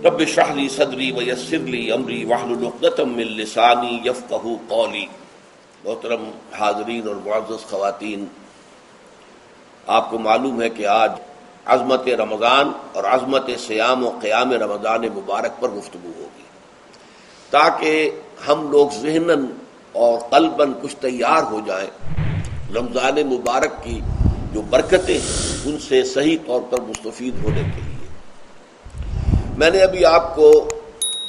رب اشرح لی صدری ویسر لی امری واحلل عقدۃ من لسانی یفقہوا قولی۔ محترم حاضرین اور معزز خواتین، آپ کو معلوم ہے کہ آج عظمت رمضان اور عظمت صیام و قیام رمضان مبارک پر گفتگو ہوگی، تاکہ ہم لوگ ذہناً اور قلباً کچھ تیار ہو جائیں رمضان مبارک کی جو برکتیں ہیں ان سے صحیح طور پر مستفید ہونے کے لیے۔ میں نے ابھی آپ کو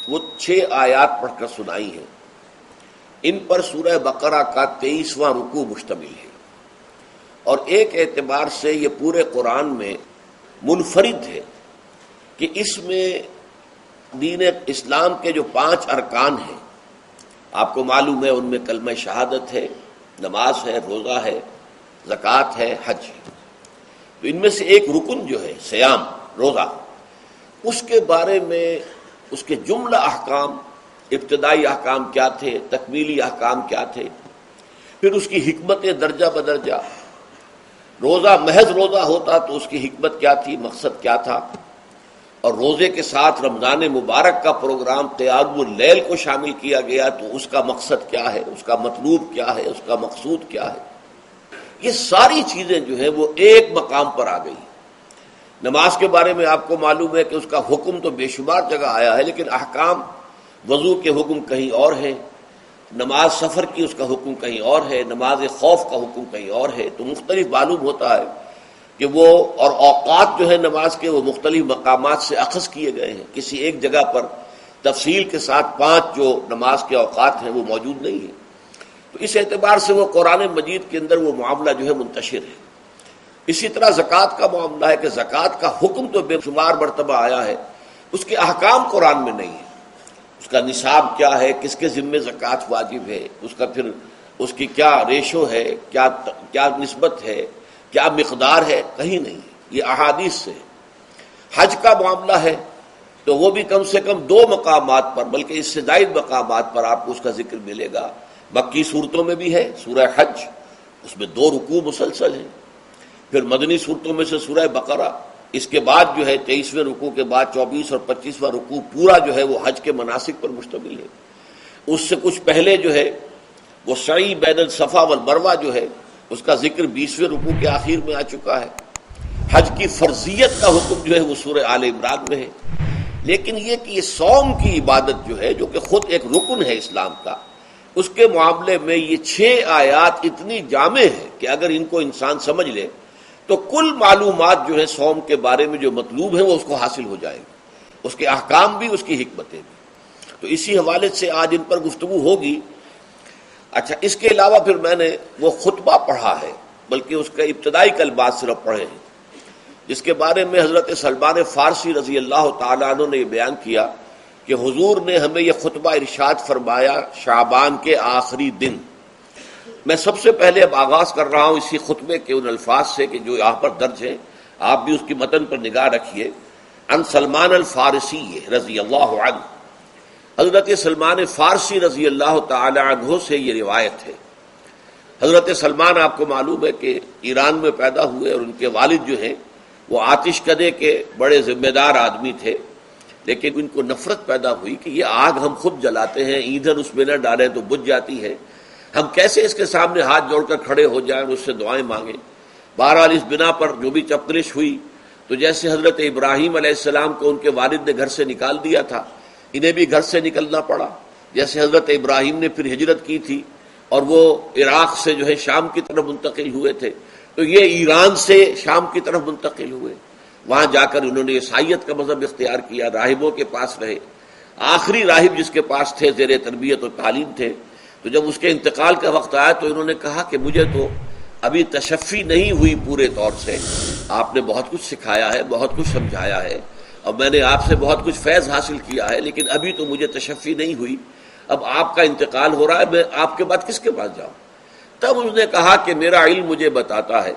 وہ 6 آیات پڑھ کر سنائی ہیں، ان پر سورہ بقرہ کا 23واں رکوع مشتمل ہے، اور ایک اعتبار سے یہ پورے قرآن میں منفرد ہے کہ اس میں دین اسلام کے جو 5 ارکان ہیں، آپ کو معلوم ہے ان میں کلمہ شہادت ہے، نماز ہے، روزہ ہے، زکوٰۃ ہے، حج ہے۔ تو ان میں سے ایک رکن جو ہے صیام، روزہ، اس کے بارے میں اس کے جملہ احکام، ابتدائی احکام کیا تھے، تکمیلی احکام کیا تھے، پھر اس کی حکمت درجہ بدرجہ، روزہ محض روزہ ہوتا تو اس کی حکمت کیا تھی، مقصد کیا تھا، اور روزے کے ساتھ رمضان مبارک کا پروگرام قیام اللیل کو شامل کیا گیا تو اس کا مقصد کیا ہے، اس کا مطلوب کیا ہے، اس کا مقصود کیا ہے۔ یہ ساری چیزیں جو ہیں وہ ایک مقام پر آ گئی۔ نماز کے بارے میں آپ کو معلوم ہے کہ اس کا حکم تو بے شمار جگہ آیا ہے، لیکن احکام وضو کے حکم کہیں اور ہیں، نماز سفر کی اس کا حکم کہیں اور ہے، نماز خوف کا حکم کہیں اور ہے، تو مختلف معلوم ہوتا ہے کہ وہ اور اوقات جو ہے نماز کے وہ مختلف مقامات سے اخذ کیے گئے ہیں، کسی ایک جگہ پر تفصیل کے ساتھ 5 جو نماز کے اوقات ہیں وہ موجود نہیں ہیں۔ تو اس اعتبار سے وہ قرآن مجید کے اندر وہ معاملہ جو ہے منتشر ہے۔ اسی طرح زکوٰۃ کا معاملہ ہے کہ زکوٰۃ کا حکم تو بے شمار مرتبہ آیا ہے، اس کے احکام قرآن میں نہیں ہے، اس کا نصاب کیا ہے، کس کے ذمے زکوٰۃ واجب ہے، اس کا پھر اس کی کیا ریشو ہے، کیا نسبت ہے، کیا مقدار ہے، کہیں نہیں، یہ احادیث سے۔ حج کا معاملہ ہے تو وہ بھی کم سے کم 2 مقامات پر، بلکہ اس سے زائد مقامات پر آپ کو اس کا ذکر ملے گا۔ مکی صورتوں میں بھی ہے سورہ حج، اس میں 2 رکوع مسلسل ہیں، پھر مدنی صورتوں میں سے سورہ بقرہ، اس کے بعد جو ہے 23ویں رکوع کے بعد 24 اور 25واں رکوع پورا جو ہے وہ حج کے مناسک پر مشتمل ہے۔ اس سے کچھ پہلے جو ہے وہ سعی بین الصفا والمروہ جو ہے اس کا ذکر 20ویں رکوع کے آخر میں آ چکا ہے۔ حج کی فرضیت کا حکم جو ہے وہ سورہ آل عمران میں ہے۔ لیکن یہ کہ یہ صوم کی عبادت جو ہے، جو کہ خود ایک رکن ہے اسلام کا، اس کے معاملے میں یہ 6 آیات اتنی جامع ہے کہ اگر ان کو انسان سمجھ لے تو کل معلومات جو ہے صوم کے بارے میں جو مطلوب ہیں وہ اس کو حاصل ہو جائیں گے، اس کے احکام بھی، اس کی حکمتیں بھی۔ تو اسی حوالے سے آج ان پر گفتگو ہوگی۔ اچھا، اس کے علاوہ پھر میں نے وہ خطبہ پڑھا ہے، بلکہ اس کا ابتدائی کلمات صرف پڑھے ہیں، جس کے بارے میں حضرت سلمان فارسی رضی اللہ تعالیٰ عنہ نے یہ بیان کیا کہ حضور نے ہمیں یہ خطبہ ارشاد فرمایا شعبان کے آخری دن۔ میں سب سے پہلے اب آغاز کر رہا ہوں اسی خطبے کے ان الفاظ سے کہ جو یہاں پر درج ہیں، آپ بھی اس کی متن پر نگاہ رکھیے۔ ان سلمان الفارسی رضی اللہ عنہ، حضرت سلمان فارسی رضی اللہ تعالی عنہ سے یہ روایت ہے۔ حضرت سلمان آپ کو معلوم ہے کہ ایران میں پیدا ہوئے، اور ان کے والد جو ہیں وہ آتش کدے کے بڑے ذمہ دار آدمی تھے، لیکن ان کو نفرت پیدا ہوئی کہ یہ آگ ہم خود جلاتے ہیں، ایندھن اس میں نہ ڈالیں تو بجھ جاتی ہے، ہم کیسے اس کے سامنے ہاتھ جوڑ کر کھڑے ہو جائیں اور اس سے دعائیں مانگیں۔ بہرحال اس بنا پر جو بھی چپکرش ہوئی تو جیسے حضرت ابراہیم علیہ السلام کو ان کے والد نے گھر سے نکال دیا تھا، انہیں بھی گھر سے نکلنا پڑا۔ جیسے حضرت ابراہیم نے پھر ہجرت کی تھی اور وہ عراق سے جو ہے شام کی طرف منتقل ہوئے تھے، تو یہ ایران سے شام کی طرف منتقل ہوئے، وہاں جا کر انہوں نے عیسائیت کا مذہب اختیار کیا، راہبوں کے پاس رہے۔ آخری راہب جس کے پاس تھے زیر تربیت و تعلیم تھے، تو جب اس کے انتقال کا وقت آیا تو انہوں نے کہا کہ مجھے تو ابھی تشفی نہیں ہوئی پورے طور سے، آپ نے بہت کچھ سکھایا ہے، بہت کچھ سمجھایا ہے، اور میں نے آپ سے بہت کچھ فیض حاصل کیا ہے، لیکن ابھی تو مجھے تشفی نہیں ہوئی، اب آپ کا انتقال ہو رہا ہے، میں آپ کے بعد کس کے پاس جاؤں؟ تب انہوں نے کہا کہ میرا علم مجھے بتاتا ہے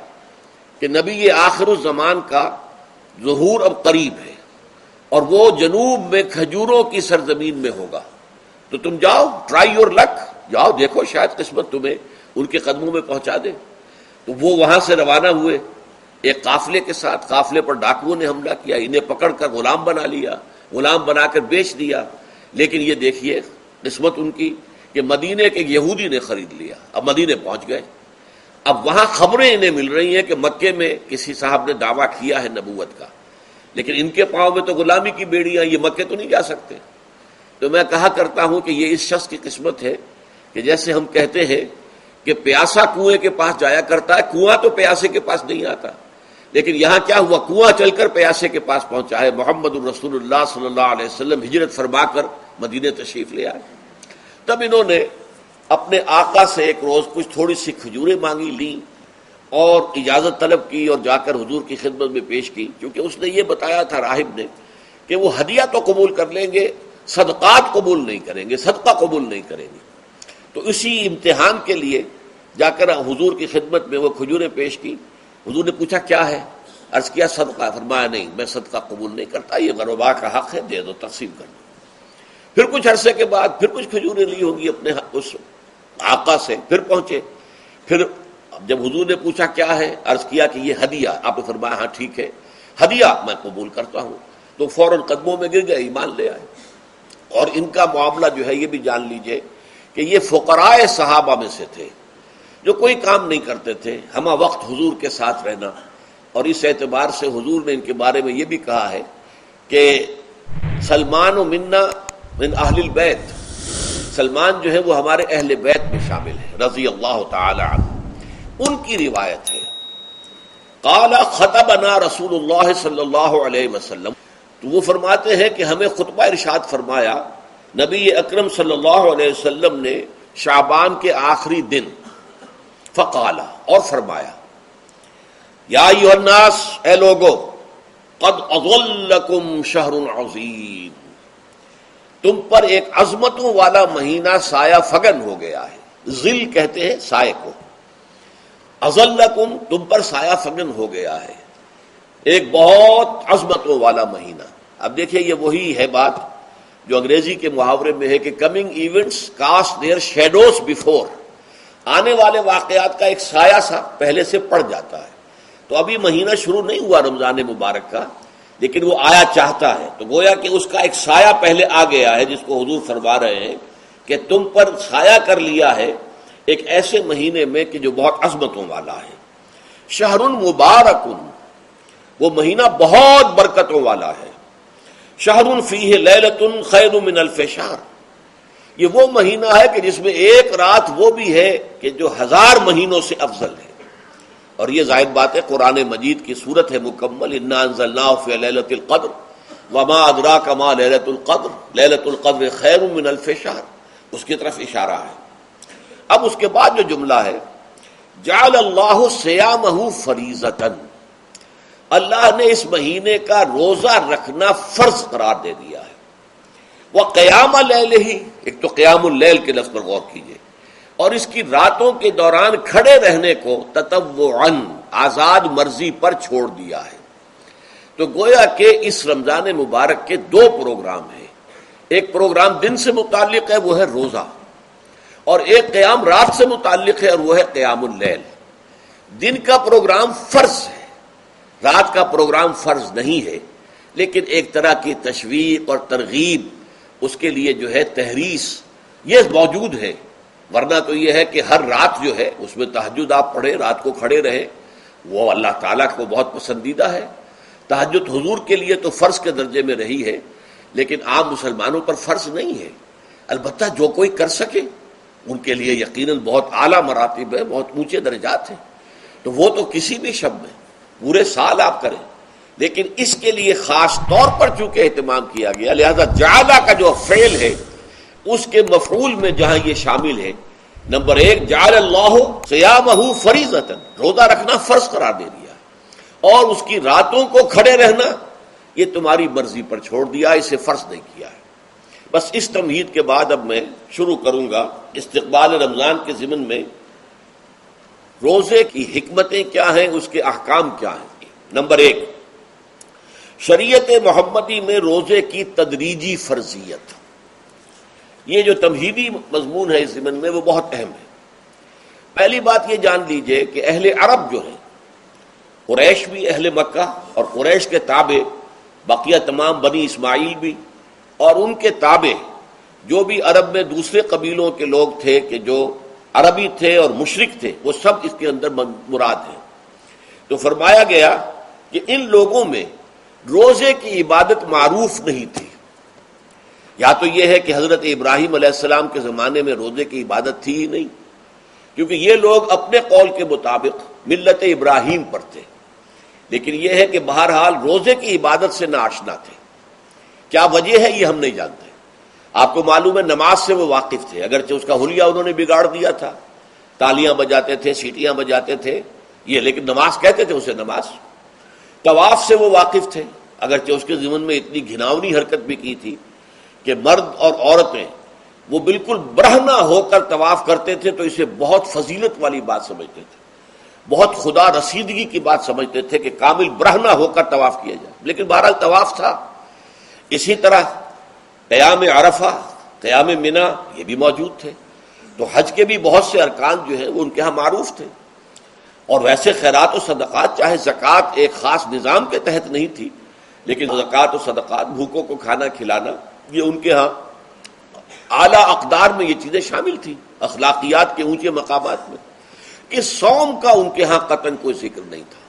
کہ نبی آخر الزمان کا ظہور اب قریب ہے، اور وہ جنوب میں کھجوروں کی سرزمین میں ہوگا، تو تم جاؤ، ٹرائی یور لک، جاؤ دیکھو شاید قسمت تمہیں ان کے قدموں میں پہنچا دے۔ تو وہ وہاں سے روانہ ہوئے ایک قافلے کے ساتھ، قافلے پر ڈاکوؤں نے حملہ کیا، انہیں پکڑ کر غلام بنا لیا، غلام بنا کر بیچ دیا. لیکن یہ دیکھیے قسمت ان کی کہ مدینے کے ایک یہودی نے خرید لیا. اب مدینے پہنچ گئے، اب وہاں خبریں انہیں مل رہی ہیں کہ مکے میں کسی صاحب نے دعویٰ کیا ہے نبوت کا، لیکن ان کے پاؤں میں تو غلامی کی بیڑیاں، یہ مکے تو نہیں جا سکتے. تو میں کہا کرتا ہوں کہ یہ اس شخص کی قسمت ہے کہ جیسے ہم کہتے ہیں کہ پیاسا کنویں کے پاس جایا کرتا ہے، کنواں تو پیاسے کے پاس نہیں آتا، لیکن یہاں کیا ہوا، کنواں چل کر پیاسے کے پاس پہنچا ہے. محمد الرسول اللہ صلی اللہ علیہ وسلم ہجرت فرما کر مدینے تشریف لے آئے. تب انہوں نے اپنے آقا سے ایک روز کچھ تھوڑی سی کھجوریں مانگی، لیں اور اجازت طلب کی اور جا کر حضور کی خدمت میں پیش کی، کیونکہ اس نے یہ بتایا تھا راہب نے کہ وہ ہدیہ تو قبول کر لیں گے، صدقات قبول نہیں کریں گے، صدقہ قبول نہیں کریں گے. تو اسی امتحان کے لیے جا کر حضور کی خدمت میں وہ کھجوریں پیش کی. حضور نے پوچھا کیا ہے، عرض کیا صدقہ، فرمایا نہیں میں صدقہ قبول نہیں کرتا، یہ غربا کا حق ہے، دے دو، تقسیم کر دو. پھر کچھ عرصے کے بعد پھر کچھ کھجوریں لی ہوں گی اپنے اس آقا سے، پھر پہنچے. پھر جب حضور نے پوچھا کیا ہے، عرض کیا کہ یہ ہدیہ. آپ نے فرمایا ہاں ٹھیک ہے، ہدیہ میں قبول کرتا ہوں. تو فوراً قدموں میں گر گئے، ایمان لے آئے. اور ان کا معاملہ جو ہے یہ بھی جان لیجئے کہ یہ فقراء صحابہ میں سے تھے جو کوئی کام نہیں کرتے تھے، ہمہ وقت حضور کے ساتھ رہنا. اور اس اعتبار سے حضور نے ان کے بارے میں یہ بھی کہا ہے کہ سلمان و منا من اہل البیت، سلمان جو ہے وہ ہمارے اہل بیت میں شامل ہے رضی اللہ تعالی عنہ. ان کی روایت ہے قال خطبنا رسول اللہ صلی اللہ علیہ وسلم، تو وہ فرماتے ہیں کہ ہمیں خطبہ ارشاد فرمایا نبی اکرم صلی اللہ علیہ وسلم نے شعبان کے آخری دن. فقال، اور فرمایا یا ایھا الناس، اے لوگو، قد اظلکم شہر عظیم، تم پر ایک عظمتوں والا مہینہ سایہ فگن ہو گیا ہے. ظل کہتے ہیں سائے کو، اظلکم تم پر سایہ فگن ہو گیا ہے، ایک بہت عظمتوں والا مہینہ. اب دیکھیں یہ وہی ہے بات جو انگریزی کے محاورے میں ہے کہ coming events cast their shadows before, آنے والے واقعات کا ایک سایہ سا پہلے سے پڑ جاتا ہے. تو ابھی مہینہ شروع نہیں ہوا رمضان مبارک کا، لیکن وہ آیا چاہتا ہے، تو گویا کہ اس کا ایک سایہ پہلے آ گیا ہے، جس کو حضور فرما رہے ہیں کہ تم پر سایہ کر لیا ہے ایک ایسے مہینے میں کہ جو بہت عظمتوں والا ہے. شہر مبارک، وہ مہینہ بہت برکتوں والا ہے. شہر فیہ لیلۃ خیر من الف شہر، یہ وہ مہینہ ہے کہ جس میں ایک رات وہ بھی ہے کہ جو 1000 مہینوں سے افضل ہے. اور یہ ظاہر بات ہے قرآن مجید کی صورت ہے مکمل، انا انزلناہ فی لیلۃ القدر وما ادراک ما لیلۃ القدر لیلۃ القدر خیر من الف شہر، اس کی طرف اشارہ ہے. اب اس کے بعد جو جملہ ہے جعل اللہ صیامہ فریضۃ، اللہ نے اس مہینے کا روزہ رکھنا فرض قرار دے دیا ہے. وقیام اللیل، ایک تو قیام اللیل کے لفظ پر غور کیجیے، اور اس کی راتوں کے دوران کھڑے رہنے کو تطوعاً آزاد مرضی پر چھوڑ دیا ہے. تو گویا کہ اس رمضان مبارک کے 2 پروگرام ہیں. ایک پروگرام دن سے متعلق ہے، وہ ہے روزہ، اور ایک قیام رات سے متعلق ہے، اور وہ ہے قیام اللیل. دن کا پروگرام فرض ہے، رات کا پروگرام فرض نہیں ہے، لیکن ایک طرح کی تشویق اور ترغیب، اس کے لیے جو ہے تحریص، یہ موجود ہے. ورنہ تو یہ ہے کہ ہر رات جو ہے اس میں تہجد آپ پڑھیں، رات کو کھڑے رہیں، وہ اللہ تعالیٰ کو بہت پسندیدہ ہے. تہجد حضور کے لیے تو فرض کے درجے میں رہی ہے، لیکن عام مسلمانوں پر فرض نہیں ہے. البتہ جو کوئی کر سکے ان کے لیے یقیناً بہت اعلیٰ مراتب ہے، بہت اونچے درجات ہیں. تو وہ تو کسی بھی شب میں پورے سال آپ کریں، لیکن اس کے لیے خاص طور پر چونکہ اہتمام کیا گیا، لہذا جعلہ کا جو فعل ہے اس کے مفعول میں جہاں یہ شامل ہے، نمبر 1 جعل اللہ صیامہ فریضۃ، روزہ رکھنا فرض قرار دے دیا، اور اس کی راتوں کو کھڑے رہنا یہ تمہاری مرضی پر چھوڑ دیا، اسے فرض نہیں کیا ہے. بس اس تمہید کے بعد اب میں شروع کروں گا استقبال رمضان کے ضمن میں روزے کی حکمتیں کیا ہیں، اس کے احکام کیا ہیں. نمبر 1، شریعت محمدی میں روزے کی تدریجی فرضیت. یہ جو تمہیدی مضمون ہے اس ضمن میں وہ بہت اہم ہے. پہلی بات یہ جان لیجئے کہ اہل عرب جو ہیں قریش بھی اہل مکہ اور قریش کے تابع بقیہ تمام بنی اسماعیل بھی، اور ان کے تابع جو بھی عرب میں دوسرے قبیلوں کے لوگ تھے کہ جو عربی تھے اور مشرک تھے، وہ سب اس کے اندر مراد ہیں۔ تو فرمایا گیا کہ ان لوگوں میں روزے کی عبادت معروف نہیں تھی۔ یا تو یہ ہے کہ حضرت ابراہیم علیہ السلام کے زمانے میں روزے کی عبادت تھی ہی نہیں، کیونکہ یہ لوگ اپنے قول کے مطابق ملت ابراہیم پر تھے، لیکن یہ ہے کہ بہرحال روزے کی عبادت سے ناآشنا تھے۔ کیا وجہ ہے یہ ہم نہیں جانتے۔ آپ کو معلوم ہے نماز سے وہ واقف تھے، اگرچہ اس کا حلیہ انہوں نے بگاڑ دیا تھا، تالیاں بجاتے تھے، سیٹیاں بجاتے تھے یہ، لیکن نماز کہتے تھے اسے نماز۔ طواف سے وہ واقف تھے، اگرچہ اس کے ضمن میں اتنی گھناؤنی حرکت بھی کی تھی کہ مرد اور عورتیں وہ بالکل برہنہ ہو کر طواف کرتے تھے، تو اسے بہت فضیلت والی بات سمجھتے تھے، بہت خدا رسیدگی کی بات سمجھتے تھے کہ کامل برہنہ ہو کر طواف کیا جائے، لیکن بہرحال طواف تھا۔ اسی طرح قیام عرفہ، قیام منی یہ بھی موجود تھے۔ تو حج کے بھی بہت سے ارکان جو ہیں وہ ان کے ہاں معروف تھے، اور ویسے خیرات و صدقات، چاہے زکوٰۃ ایک خاص نظام کے تحت نہیں تھی، لیکن زکوٰۃ و صدقات، بھوکوں کو کھانا کھلانا، یہ ان کے ہاں اعلیٰ اقدار میں یہ چیزیں شامل تھیں، اخلاقیات کے اونچے مقامات میں۔ کہ صوم کا ان کے ہاں قطعاً کوئی ذکر نہیں تھا،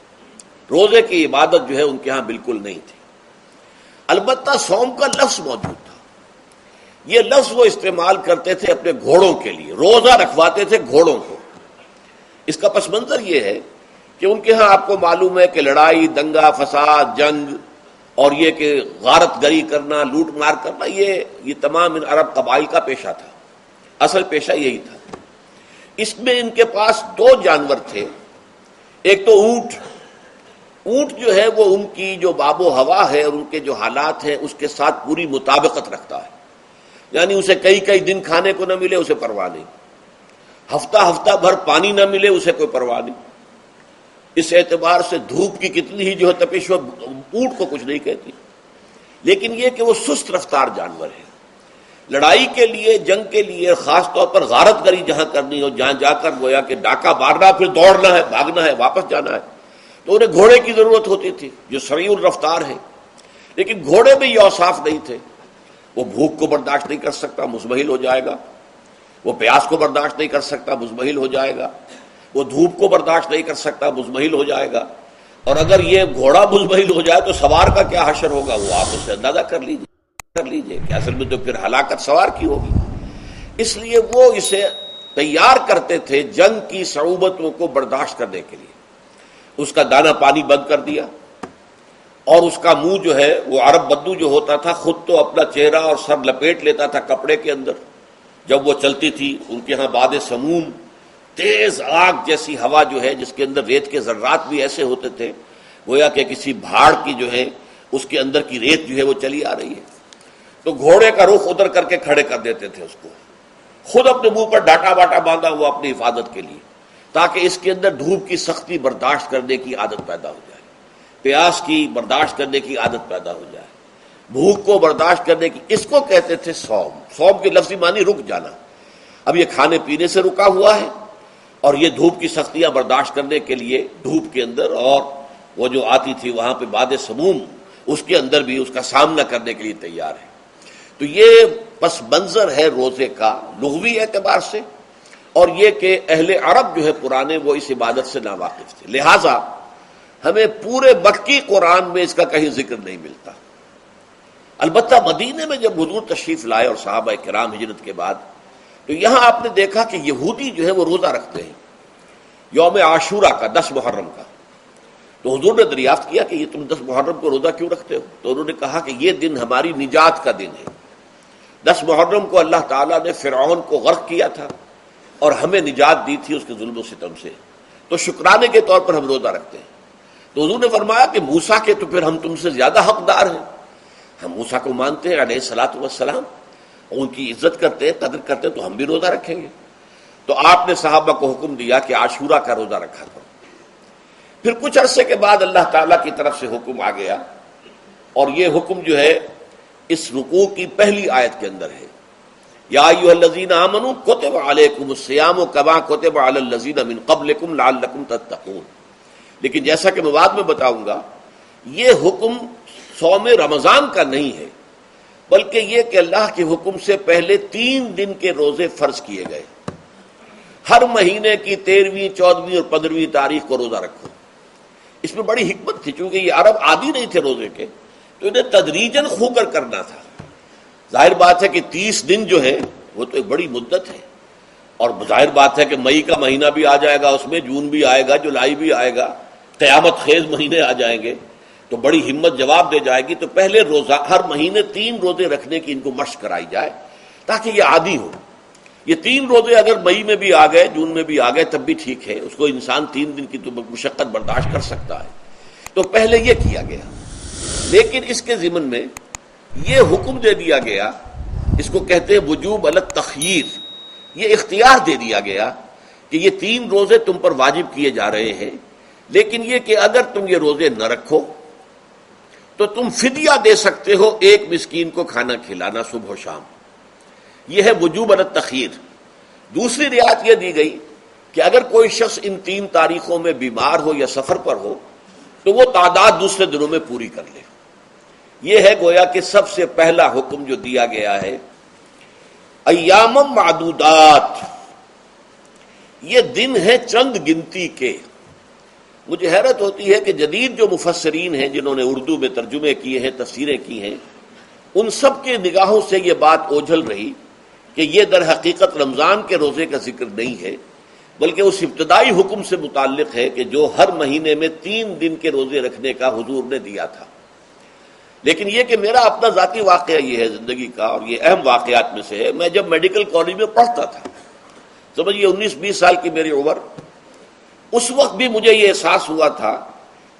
روزے کی عبادت جو ہے ان کے ہاں بالکل نہیں تھی۔ البتہ صوم کا لفظ موجود تھا، یہ لفظ وہ استعمال کرتے تھے اپنے گھوڑوں کے لیے، روزہ رکھواتے تھے گھوڑوں کو۔ اس کا پس منظر یہ ہے کہ ان کے ہاں آپ کو معلوم ہے کہ لڑائی، دنگا فساد، جنگ، اور یہ کہ غارت گری کرنا، لوٹ مار کرنا، یہ تمام ان عرب قبائل کا پیشہ تھا، اصل پیشہ یہی تھا۔ اس میں ان کے پاس دو جانور تھے، ایک تو اونٹ۔ اونٹ جو ہے وہ ان کی جو آب و ہوا ہے اور ان کے جو حالات ہیں اس کے ساتھ پوری مطابقت رکھتا ہے، یعنی اسے کئی دن کھانے کو نہ ملے اسے پرواہ نہیں، ہفتہ بھر پانی نہ ملے اسے کوئی پرواہ نہیں۔ اس اعتبار سے دھوپ کی کتنی ہی جو ہے تپش ہو، اونٹ کو کچھ نہیں کہتی، لیکن یہ کہ وہ سست رفتار جانور ہے۔ لڑائی کے لیے، جنگ کے لیے، خاص طور پر غارت گری جہاں کرنی ہو، جہاں جا کر گویا کہ ڈاکہ مارنا، پھر دوڑنا ہے، بھاگنا ہے، واپس جانا ہے، تو انہیں گھوڑے کی ضرورت ہوتی تھی جو سریع الرفتار ہے، لیکن گھوڑے میں یہ اوصاف نہیں تھے۔ وہ بھوک کو برداشت نہیں کر سکتا، مزمحل ہو جائے گا، وہ پیاس کو برداشت نہیں کر سکتا، مزمحل ہو جائے گا، وہ دھوپ کو برداشت نہیں کر سکتا، مزمحل ہو جائے گا، اور اگر یہ گھوڑا مزمحل ہو جائے تو سوار کا کیا حشر ہوگا، وہ آپ اس سے اندازہ کر لیجئے کہ اصل میں تو پھر ہلاکت سوار کی ہوگی۔ اس لیے وہ اسے تیار کرتے تھے جنگ کی صعوبتوں کو برداشت کرنے کے لیے۔ اس کا دانہ پانی بند کر دیا، اور اس کا منہ جو ہے وہ عرب بدو جو ہوتا تھا خود تو اپنا چہرہ اور سر لپیٹ لیتا تھا کپڑے کے اندر جب وہ چلتی تھی۔ ان کے ہاں باد سموم، تیز آگ جیسی ہوا جو ہے جس کے اندر ریت کے ذرات بھی ایسے ہوتے تھے گویا کہ کسی بھاڑ کی جو ہے اس کے اندر کی ریت جو ہے وہ چلی آ رہی ہے، تو گھوڑے کا رخ ادھر کر کے کھڑے کر دیتے تھے اس کو، خود اپنے منہ پر ڈاٹا باٹا باندھا ہوا اپنی حفاظت کے لیے، تاکہ اس کے اندر دھوپ کی سختی برداشت کرنے کی عادت پیدا ہو جائے، پیاس کی برداشت کرنے کی عادت پیدا ہو جائے، بھوک کو برداشت کرنے کی۔ اس کو کہتے تھے صوم۔ صوم کے لفظی معنی رک جانا۔ اب یہ کھانے پینے سے رکا ہوا ہے، اور یہ دھوپ کی سختیاں برداشت کرنے کے لیے دھوپ کے اندر، اور وہ جو آتی تھی وہاں پہ باد سموم، اس کے اندر بھی اس کا سامنا کرنے کے لیے تیار ہے۔ تو یہ پس منظر ہے روزے کا لغوی اعتبار سے، اور یہ کہ اہل عرب جو ہے پرانے وہ اس عبادت سے ناواقف تھے، لہٰذا ہمیں پورے مکی قرآن میں اس کا کہیں ذکر نہیں ملتا۔ البتہ مدینے میں جب حضور تشریف لائے اور صحابہ کرام ہجرت کے بعد، تو یہاں آپ نے دیکھا کہ یہودی جو ہے وہ روزہ رکھتے ہیں یوم عاشورہ کا، 10 محرم کا۔ تو حضور نے دریافت کیا کہ یہ تم 10 محرم کو روزہ کیوں رکھتے ہو؟ تو انہوں نے کہا کہ یہ دن ہماری نجات کا دن ہے۔ 10 محرم کو اللہ تعالیٰ نے فرعون کو غرق کیا تھا اور ہمیں نجات دی تھی اس کے ظلم و ستم سے، تو شکرانے کے طور پر ہم روزہ رکھتے ہیں۔ تو حضور نے فرمایا کہ موسیٰ کے تو پھر ہم تم سے زیادہ حقدار ہیں، ہم موسیٰ کو مانتے ہیں علیہ الصلاۃ والسلام، ان کی عزت کرتے ہیں، قدر کرتے ہیں، تو ہم بھی روزہ رکھیں گے۔ تو آپ نے صحابہ کو حکم دیا کہ عاشورہ کا روزہ رکھا کرو۔ پھر کچھ عرصے کے بعد اللہ تعالیٰ کی طرف سے حکم آ گیا، اور یہ حکم جو ہے اس رکوع کی پہلی آیت کے اندر ہے، یا ایھا الذین آمنوا کتب علیکم الصیام کما کتب علی الذین من قبلکم لعلکم تتقون۔ لیکن جیسا کہ میں بعد میں بتاؤں گا، یہ حکم صوم رمضان کا نہیں ہے، بلکہ یہ کہ اللہ کے حکم سے پہلے 3 دن کے روزے فرض کیے گئے۔ ہر مہینے کی 13ویں، 14ویں اور 15ویں تاریخ کو روزہ رکھو۔ اس میں بڑی حکمت تھی، چونکہ یہ عرب عادی نہیں تھے روزے کے، تو انہیں تدریجاً خو کر کرنا تھا۔ ظاہر بات ہے کہ 30 دن جو ہے وہ تو ایک بڑی مدت ہے، اور ظاہر بات ہے کہ مئی کا مہینہ بھی آ جائے گا، اس میں جون بھی آئے گا، جولائی بھی آئے گا، قیامت خیز مہینے آ جائیں گے، تو بڑی ہمت جواب دے جائے گی۔ تو پہلے روزہ ہر مہینے 3 روزے رکھنے کی ان کو مشق کرائی جائے تاکہ یہ عادی ہو۔ یہ 3 روزے اگر مئی میں بھی آ گئے، جون میں بھی آ گئے، تب بھی ٹھیک ہے، اس کو انسان 3 دن کی تو مشقت برداشت کر سکتا ہے۔ تو پہلے یہ کیا گیا، لیکن اس کے ضمن میں یہ حکم دے دیا گیا، اس کو کہتے ہیں وجوب علی التخییر، یہ اختیار دے دیا گیا کہ یہ 3 روزے تم پر واجب کیے جا رہے ہیں، لیکن یہ کہ اگر تم یہ روزے نہ رکھو تو تم فدیہ دے سکتے ہو، 1 مسکین کو کھانا کھلانا صبح و شام۔ یہ ہے وجوب علی التخییر۔ دوسری رعایت یہ دی گئی کہ اگر کوئی شخص ان 3 تاریخوں میں بیمار ہو یا سفر پر ہو تو وہ تعداد دوسرے دنوں میں پوری کر لے۔ یہ ہے گویا کہ سب سے پہلا حکم جو دیا گیا ہے۔ ایام معدودات، یہ دن ہیں چند گنتی کے۔ مجھے حیرت ہوتی ہے کہ جدید جو مفسرین ہیں جنہوں نے اردو میں ترجمے کیے ہیں، تفسیریں کی ہیں، ان سب کے نگاہوں سے یہ بات اوجھل رہی کہ یہ در حقیقت رمضان کے روزے کا ذکر نہیں ہے، بلکہ اس ابتدائی حکم سے متعلق ہے کہ جو ہر مہینے میں 3 دن کے روزے رکھنے کا حضور نے دیا تھا۔ لیکن یہ کہ میرا اپنا ذاتی واقعہ یہ ہے زندگی کا، اور یہ اہم واقعات میں سے ہے۔ میں جب میڈیکل کالج میں پڑھتا تھا، سمجھیے 19-20 سال کی میری عمر، اس وقت بھی مجھے یہ احساس ہوا تھا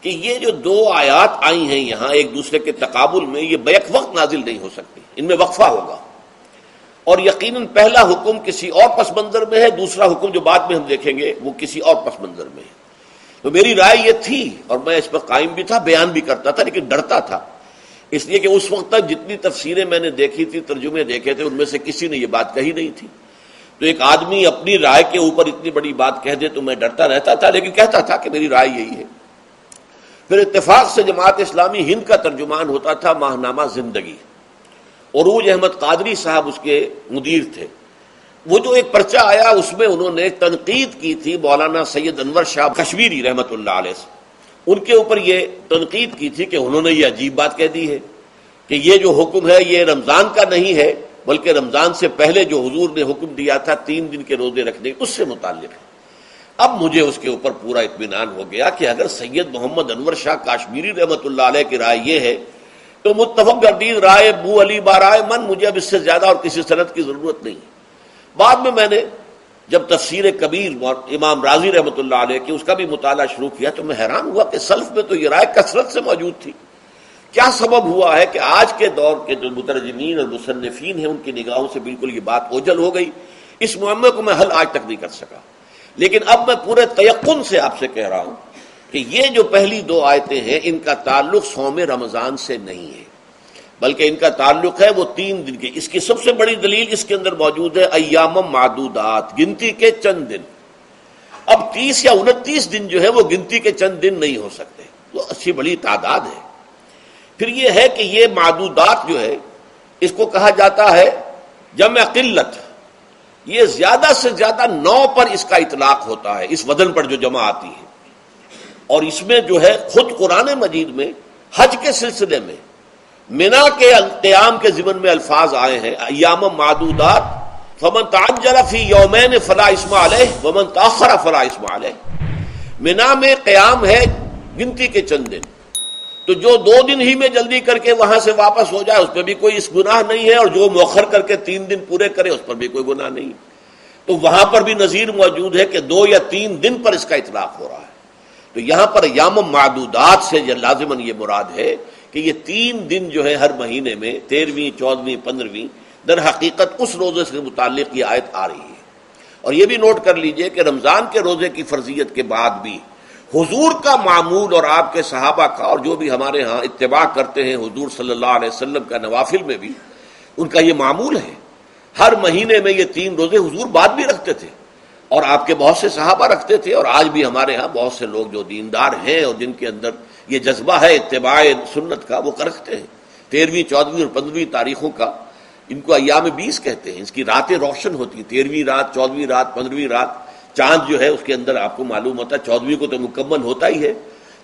کہ یہ جو 2 آیات آئی ہیں یہاں ایک دوسرے کے تقابل میں، یہ بیک وقت نازل نہیں ہو سکتی، ان میں وقفہ ہوگا، اور یقیناً پہلا حکم کسی اور پس منظر میں ہے، دوسرا حکم جو بعد میں ہم دیکھیں گے وہ کسی اور پس منظر میں ہے۔ تو میری رائے یہ تھی، اور میں اس پر قائم بھی تھا، بیان بھی کرتا تھا، لیکن ڈرتا تھا، اس لیے کہ اس وقت تک جتنی تفسیریں میں نے دیکھی تھی، ترجمے دیکھے تھے، ان میں سے کسی نے یہ بات کہی نہیں تھی۔ تو ایک آدمی اپنی رائے کے اوپر اتنی بڑی بات کہہ دے تو میں ڈرتا رہتا تھا، لیکن کہتا تھا کہ میری رائے یہی ہے۔ پھر اتفاق سے جماعت اسلامی ہند کا ترجمان ہوتا تھا ماہنامہ زندگی، عروج احمد قادری صاحب اس کے مدیر تھے۔ وہ جو ایک پرچہ آیا اس میں انہوں نے تنقید کی تھی مولانا سید انور شاہ کشمیری رحمۃ اللہ علیہ سے، ان کے اوپر یہ تنقید کی تھی کہ انہوں نے یہ عجیب بات کہہ دی ہے کہ یہ جو حکم ہے یہ رمضان کا نہیں ہے، بلکہ رمضان سے پہلے جو حضور نے حکم دیا تھا 3 دن کے روزے رکھنے اس سے متعلق ہے۔ اب مجھے اس کے اوپر پورا اطمینان ہو گیا کہ اگر سید محمد انور شاہ کاشمیری رحمۃ اللہ علیہ کی رائے یہ ہے تو متفق گردید رائے ابو علی بارائے من، مجھے اب اس سے زیادہ اور کسی سند کی ضرورت نہیں ہے۔ بعد میں نے جب تفسیر کبیر امام رازی رحمۃ اللہ علیہ کی اس کا بھی مطالعہ شروع کیا تو میں حیران ہوا کہ سلف میں تو یہ رائے کثرت سے موجود تھی۔ کیا سبب ہوا ہے کہ آج کے دور کے جو مترجمین اور مصنفین ہیں ان کی نگاہوں سے بالکل یہ بات اوجھل ہو گئی؟ اس معاملے کو میں حل آج تک نہیں کر سکا، لیکن اب میں پورے تیقن سے آپ سے کہہ رہا ہوں کہ یہ جو پہلی 2 آیتیں ہیں ان کا تعلق صوم رمضان سے نہیں ہے، بلکہ ان کا تعلق ہے وہ 3 دن کی۔ اس کی سب سے بڑی دلیل اس کے اندر موجود ہے ایام معدودات، گنتی کے چند دن۔ اب 30 یا 29 دن جو ہے وہ گنتی کے چند دن نہیں ہو سکتے، وہ اچھی بڑی تعداد ہے۔ پھر یہ ہے کہ یہ معدودات جو ہے اس کو کہا جاتا ہے جمع قلت، یہ زیادہ سے زیادہ 9 پر اس کا اطلاق ہوتا ہے، اس وزن پر جو جمع آتی ہے۔ اور اس میں جو ہے خود قرآن مجید میں حج کے سلسلے میں منا کے قیام کے ضمن میں الفاظ آئے ہیں ایام معدودات، فمن تعجل فی یومین فلا اسم علیہ ومن تاخر فلا اسم علیہ۔ منا میں قیام ہے گنتی کے چند دن، تو جو 2 دن ہی میں جلدی کر کے وہاں سے واپس ہو جائے اس پہ بھی کوئی اس گناہ نہیں ہے، اور جو مؤخر کر کے 3 دن پورے کرے اس پر بھی کوئی گناہ نہیں۔ تو وہاں پر بھی نظیر موجود ہے کہ 2 یا 3 دن پر اس کا اطلاق ہو رہا ہے۔ تو یہاں پر ایام معدودات سے لازماً یہ مراد ہے کہ یہ 3 دن جو ہے ہر مہینے میں 13ویں، 14ویں، 15ویں، در حقیقت اس روزے سے متعلق یہ آیت آ رہی ہے۔ اور یہ بھی نوٹ کر لیجئے کہ رمضان کے روزے کی فرضیت کے بعد بھی حضور کا معمول اور آپ کے صحابہ کا، اور جو بھی ہمارے ہاں اتباع کرتے ہیں حضور صلی اللہ علیہ وسلم کا نوافل میں بھی ان کا یہ معمول ہے۔ ہر مہینے میں یہ 3 روزے حضور بعد بھی رکھتے تھے، اور آپ کے بہت سے صحابہ رکھتے تھے، اور آج بھی ہمارے ہاں بہت سے لوگ جو دیندار ہیں اور جن کے اندر یہ جذبہ ہے اتباع سنت کا، وہ رکھتے ہیں 13ویں 14ویں اور 15ویں تاریخوں کا۔ ان کو ایام 20 کہتے ہیں، اس کی راتیں روشن ہوتی ہیں، 13ویں رات، 14ویں رات، 15ویں رات۔ چاند جو ہے اس کے اندر آپ کو معلوم ہوتا ہے 14ویں کو تو مکمل ہوتا ہی ہے،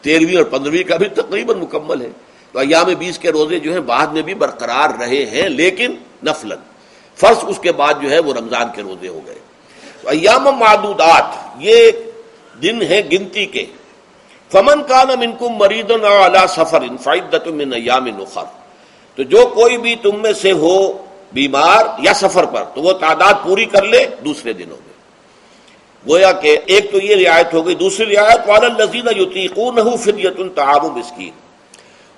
13ویں اور 15ویں کا بھی تقریباً مکمل ہے۔ تو ایام 20 کے روزے جو ہیں بعد میں بھی برقرار رہے ہیں، لیکن نفلاً، فرض اس کے بعد جو ہے وہ رمضان کے روزے ہو گئے۔ تو ایام معدودات یہ دن ہیں گنتی کے۔ فمن کان منکم مریضا او علی سفر فعدۃ من ایام اخر، تو جو کوئی بھی تم میں سے ہو بیمار یا سفر پر تو وہ تعداد پوری کر لے دوسرے دنوں میں۔ گویا کہ ایک تو یہ رعایت ہو گئی، دوسری رعایت وعلی الذین یطیقونہ فدیۃ طعام مسکین،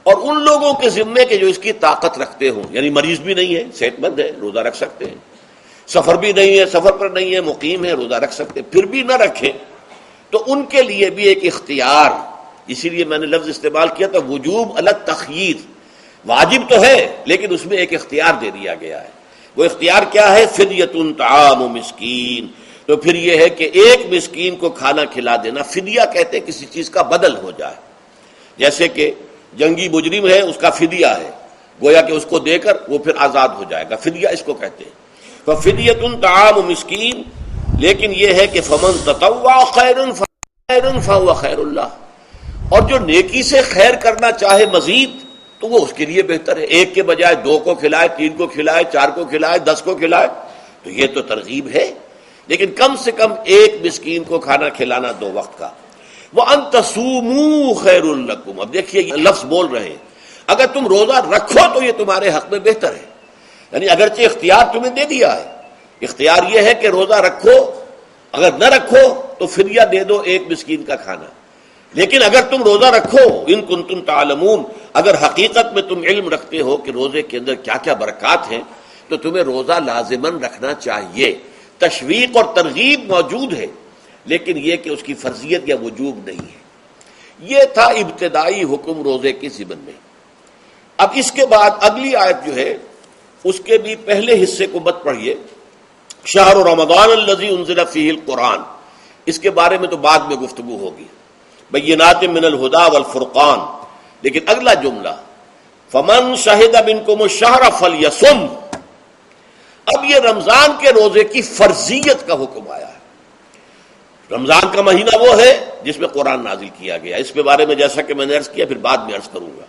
اور ان لوگوں کے ذمے کے جو اس کی طاقت رکھتے ہوں، یعنی مریض بھی نہیں ہے، صحت مند ہے، روزہ رکھ سکتے ہیں، سفر بھی نہیں ہے، سفر پر نہیں ہے، مقیم ہے، روزہ رکھ سکتے ہیں، پھر بھی نہ رکھیں تو ان کے لیے بھی ایک اختیار، اسی لیے میں نے لفظ استعمال کیا تھا وجوب علی التخییر، واجب تو ہے لیکن اس میں ایک اختیار دے دیا گیا ہے۔ وہ اختیار کیا ہے؟ فدیۃ طعام مسکین، تو پھر یہ ہے کہ ایک مسکین کو کھانا کھلا دینا۔ فدیہ کہتے ہیں کسی چیز کا بدل ہو جائے، جیسے کہ جنگی مجرم ہے، اس کا فدیہ ہے، گویا کہ اس کو دے کر وہ پھر آزاد ہو جائے گا، فدیہ اس کو کہتے ہیں۔ ففدیۃ طعام مسکین، لیکن یہ ہے کہ فمن تطوع خیرا فهو خیر اللہ، اور جو نیکی سے خیر کرنا چاہے مزید تو وہ اس کے لیے بہتر ہے، ایک کے بجائے 2 کو کھلائے، 3 کو کھلائے، 4 کو کھلائے، 10 کو کھلائے، تو یہ تو ترغیب ہے، لیکن کم سے کم ایک مسکین کو کھانا کھلانا 2 وقت کا۔ وَأَن تَصُومُوا خَيْرٌ لَكُمْ، اب دیکھیے یہ لفظ بول رہے ہیں، اگر تم روزہ رکھو تو یہ تمہارے حق میں بہتر ہے، یعنی اگرچہ اختیار تمہیں دے دیا ہے، اختیار یہ ہے کہ روزہ رکھو، اگر نہ رکھو تو فدیہ دے دو ایک مسکین کا کھانا، لیکن اگر تم روزہ رکھو، ان کنتم تعلمون، اگر حقیقت میں تم علم رکھتے ہو کہ روزے کے اندر کیا کیا برکات ہیں، تو تمہیں روزہ لازماً رکھنا چاہیے۔ تشویق اور ترغیب موجود ہے، لیکن یہ کہ اس کی فرضیت یا وجوب نہیں ہے۔ یہ تھا ابتدائی حکم روزے کے ضمن میں۔ اب اس کے بعد اگلی آیت جو ہے اس کے بھی پہلے حصے کو مت پڑھیے، شہر رمضان الذی انزل فیہ القرآن، اس کے بارے میں تو بعد میں گفتگو ہوگی، بینات من الہدی والفرقان، لیکن اگلا جملہ فمن شہد منکم الشہر فلیصم، اب یہ رمضان کے روزے کی فرضیت کا حکم آیا ہے۔ رمضان کا مہینہ وہ ہے جس میں قرآن نازل کیا گیا، اس کے بارے میں جیسا کہ میں نے عرض کیا پھر بعد میں عرض کروں گا،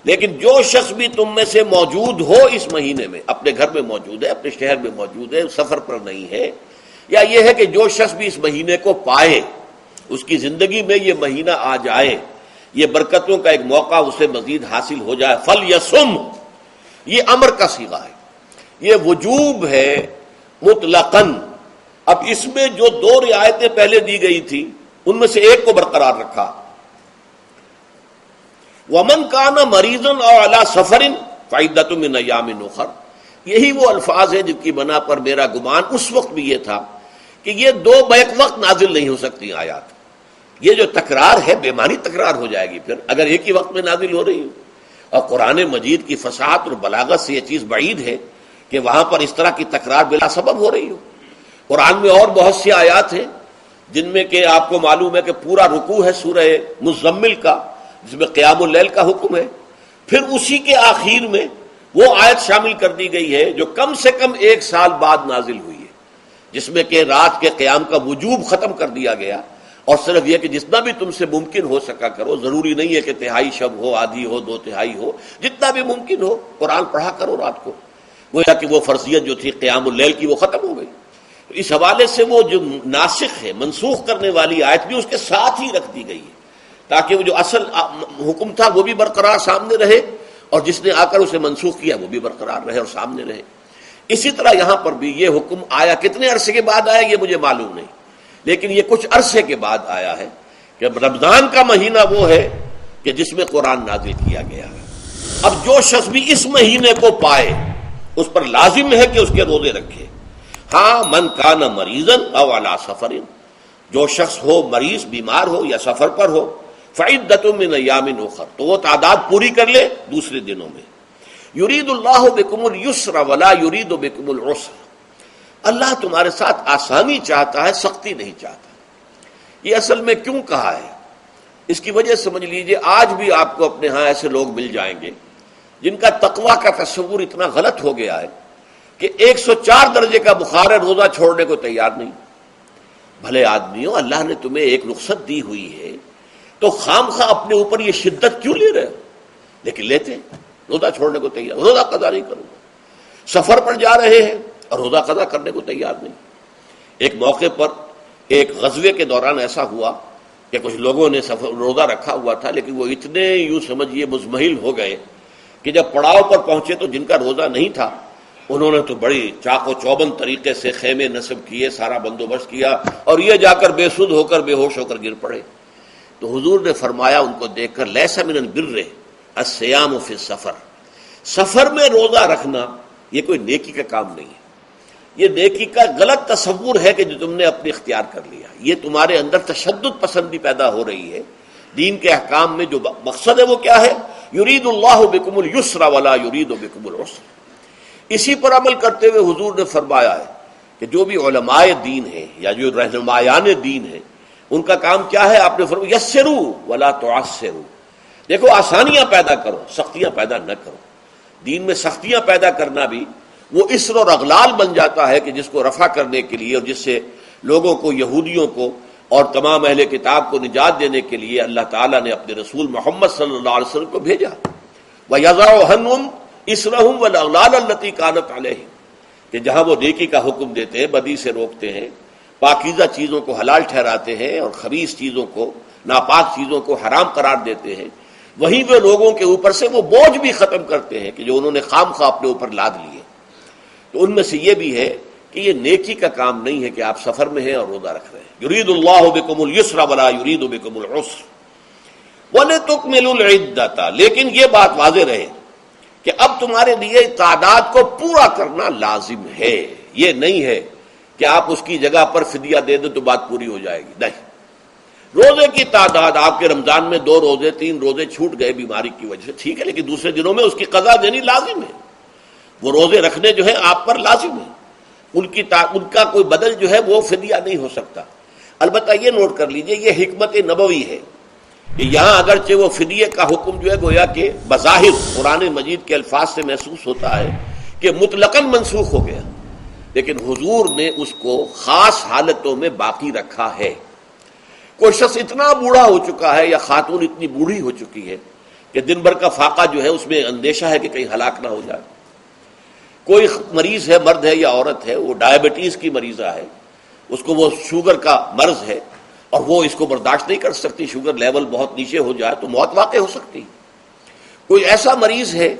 لیکن جو شخص بھی تم میں سے موجود ہو اس مہینے میں، اپنے گھر میں موجود ہے، اپنے شہر میں موجود ہے، سفر پر نہیں ہے، یا یہ ہے کہ جو شخص بھی اس مہینے کو پائے، اس کی زندگی میں یہ مہینہ آ جائے، یہ برکتوں کا ایک موقع اسے مزید حاصل ہو جائے، فلیصم، یہ امر کا صیغہ ہے، یہ وجوب ہے مطلقاً۔ اب اس میں جو 2 رعایتیں پہلے دی گئی تھی ان میں سے ایک کو برقرار رکھا، وَمَنْ كَانَ مَرِيضًا أَوْ عَلَى سَفَرٍ فَعِدَّةٌ مِّنْ أَيَّامٍ أُخَرَ، یہی وہ الفاظ ہیں جن کی بنا پر میرا گمان اس وقت بھی یہ تھا کہ یہ 2 بیک وقت نازل نہیں ہو سکتی آیات، یہ جو تکرار ہے بے معنی تکرار ہو جائے گی پھر اگر ایک ہی وقت میں نازل ہو رہی ہو، اور قرآن مجید کی فصاحت اور بلاغت سے یہ چیز بعید ہے کہ وہاں پر اس طرح کی تکرار بلا سبب ہو رہی ہو۔ قرآن میں اور بہت سی آیات ہیں جن میں کہ آپ کو معلوم ہے کہ پورا رکوع ہے سورہ مزمل کا، جس میں قیام اللیل کا حکم ہے، پھر اسی کے آخر میں وہ آیت شامل کر دی گئی ہے جو کم سے کم 1 سال بعد نازل ہوئی ہے، جس میں کہ رات کے قیام کا وجوب ختم کر دیا گیا، اور صرف یہ کہ جتنا بھی تم سے ممکن ہو سکا کرو، ضروری نہیں ہے کہ تہائی شب ہو، آدھی ہو، 2 تہائی ہو، جتنا بھی ممکن ہو قرآن پڑھا کرو رات کو، گویا کہ وہ فرضیت جو تھی قیام اللیل کی وہ ختم ہو گئی۔ تو اس حوالے سے وہ جو ناسخ ہے، منسوخ کرنے والی آیت بھی اس کے ساتھ ہی رکھ دی گئی ہے، تاکہ وہ جو اصل حکم تھا وہ بھی برقرار سامنے رہے، اور جس نے آ کر اسے منسوخ کیا وہ بھی برقرار رہے اور سامنے رہے۔ اسی طرح یہاں پر بھی یہ حکم آیا، کتنے عرصے کے بعد آیا یہ مجھے معلوم نہیں، لیکن یہ کچھ عرصے کے بعد آیا ہے کہ رمضان کا مہینہ وہ ہے کہ جس میں قرآن نازل کیا گیا ہے۔ اب جو شخص بھی اس مہینے کو پائے اس پر لازم ہے کہ اس کے روزے رکھے۔ ہاں، من کان مریضا او علی سفر، جو شخص ہو مریض، بیمار ہو یا سفر پر ہو، فعدۃ من ایام اخر، تو وہ تعداد پوری کر لے دوسرے دنوں میں۔ یرید اللہ بکم اليسر ولا یرید بکم العسر، اللہ تمہارے ساتھ آسانی چاہتا ہے، سختی نہیں چاہتا۔ یہ اصل میں کیوں کہا ہے، اس کی وجہ سمجھ لیجئے۔ آج بھی آپ کو اپنے ہاں ایسے لوگ مل جائیں گے جن کا تقویٰ کا تصور اتنا غلط ہو گیا ہے کہ 104 درجے کا بخار ہے، روزہ چھوڑنے کو تیار نہیں۔ بھلے آدمیوں، اللہ نے تمہیں ایک رخصت دی ہوئی ہے تو خام خواہ اپنے اوپر یہ شدت کیوں لے رہے ہو؟ لیکن لیتے ہیں، روزہ چھوڑنے کو تیار، روزہ قضا نہیں کروں گا۔ سفر پر جا رہے ہیں اور روزہ قضا کرنے کو تیار نہیں۔ ایک موقع پر ایک غزوے کے دوران ایسا ہوا کہ کچھ لوگوں نے روزہ رکھا ہوا تھا، لیکن وہ اتنے یوں سمجھیے مزمحل ہو گئے کہ جب پڑاؤ پر پہنچے تو جن کا روزہ نہیں تھا انہوں نے تو بڑی چاق و چوبند طریقے سے خیمے نصب کیے، سارا بندوبست کیا، اور یہ جا کر بے سود ہو کر بے ہوش ہو کر گر پڑے۔ تو حضور نے فرمایا ان کو دیکھ کر، لیس من البر الصیام فی السفر، سفر میں روزہ رکھنا یہ کوئی نیکی کا کام نہیں ہے، یہ نیکی کا غلط تصور ہے کہ جو تم نے اپنے اختیار کر لیا۔ یہ تمہارے اندر تشدد پسندی پیدا ہو رہی ہے۔ دین کے احکام میں جو مقصد ہے وہ کیا ہے؟ یرید اللہ بکم الیسر ولا یرید بکم العسر۔ اسی پر عمل کرتے ہوئے حضور نے فرمایا ہے کہ جو بھی علماء دین ہیں یا جو رہنمایان دین ہیں ان کا کام کیا ہے؟ آپ نے فرمایا یسروا ولا تعسروا، دیکھو آسانیاں پیدا کرو، سختیاں پیدا نہ کرو۔ دین میں سختیاں پیدا کرنا بھی وہ اسر اور اغلال بن جاتا ہے کہ جس کو رفع کرنے کے لیے اور جس سے لوگوں کو، یہودیوں کو اور تمام اہل کتاب کو نجات دینے کے لیے اللہ تعالیٰ نے اپنے رسول محمد صلی اللہ علیہ وسلم کو بھیجا۔ وَيَضَعُ عَنْهُمْ إِصْرَهُمْ وَالْأَغْلَالَ الَّتِي كَانَتْ عَلَيْهِمْ، کہ جہاں وہ نیکی کا حکم دیتے ہیں، بدی سے روکتے ہیں، پاکیزہ چیزوں کو حلال ٹھہراتے ہیں اور خبیث چیزوں کو، ناپاک چیزوں کو حرام قرار دیتے ہیں، وہیں وہ لوگوں کے اوپر سے وہ بوجھ بھی ختم کرتے ہیں کہ جو انہوں نے خام خواہ اپنے اوپر لاد لیے۔ تو ان میں سے یہ بھی ہے کہ یہ نیکی کا کام نہیں ہے کہ آپ سفر میں ہیں اور روزہ رکھ رہے ہیں۔ یرید اللہ بکم الیسر ولا یرید بکم العسر وَلِتُكْمِلُوا الْعِدَّةَ، لیکن یہ بات واضح رہے کہ اب تمہارے لیے تعداد کو پورا کرنا لازم ہے۔ یہ نہیں ہے کہ آپ اس کی جگہ پر فدیہ دے دیں تو بات پوری ہو جائے گی، نہیں۔ روزے کی تعداد، آپ کے رمضان میں 2 روزے 3 روزے چھوٹ گئے بیماری کی وجہ سے، ٹھیک ہے، لیکن دوسرے دنوں میں اس کی قضا دینی لازم ہے۔ وہ روزے رکھنے جو ہیں آپ پر لازم ہے، ان کا کوئی بدل جو ہے وہ فدیہ نہیں ہو سکتا۔ البتہ یہ نوٹ کر لیجئے، یہ حکمت نبوی ہے کہ یہاں اگرچہ وہ فدیے کا حکم جو ہے گویا کہ بظاہر قرآن مجید کے الفاظ سے محسوس ہوتا ہے کہ مطلقاً منسوخ ہو گیا، لیکن حضور نے اس کو خاص حالتوں میں باقی رکھا ہے۔ کوئی شخص اتنا بوڑھا ہو چکا ہے یا خاتون اتنی بوڑھی ہو چکی ہے کہ دن بھر کا فاقہ جو ہے اس میں اندیشہ ہے کہ کہیں ہلاک نہ ہو جائے، کوئی مریض ہے، مرد ہے یا عورت ہے، وہ ڈائبٹیز کی مریضہ ہے، اس کو وہ شوگر کا مرض ہے اور وہ اس کو برداشت نہیں کر سکتی، شوگر لیول بہت نیچے ہو جائے تو موت واقع ہو سکتی۔ کوئی ایسا مریض ہے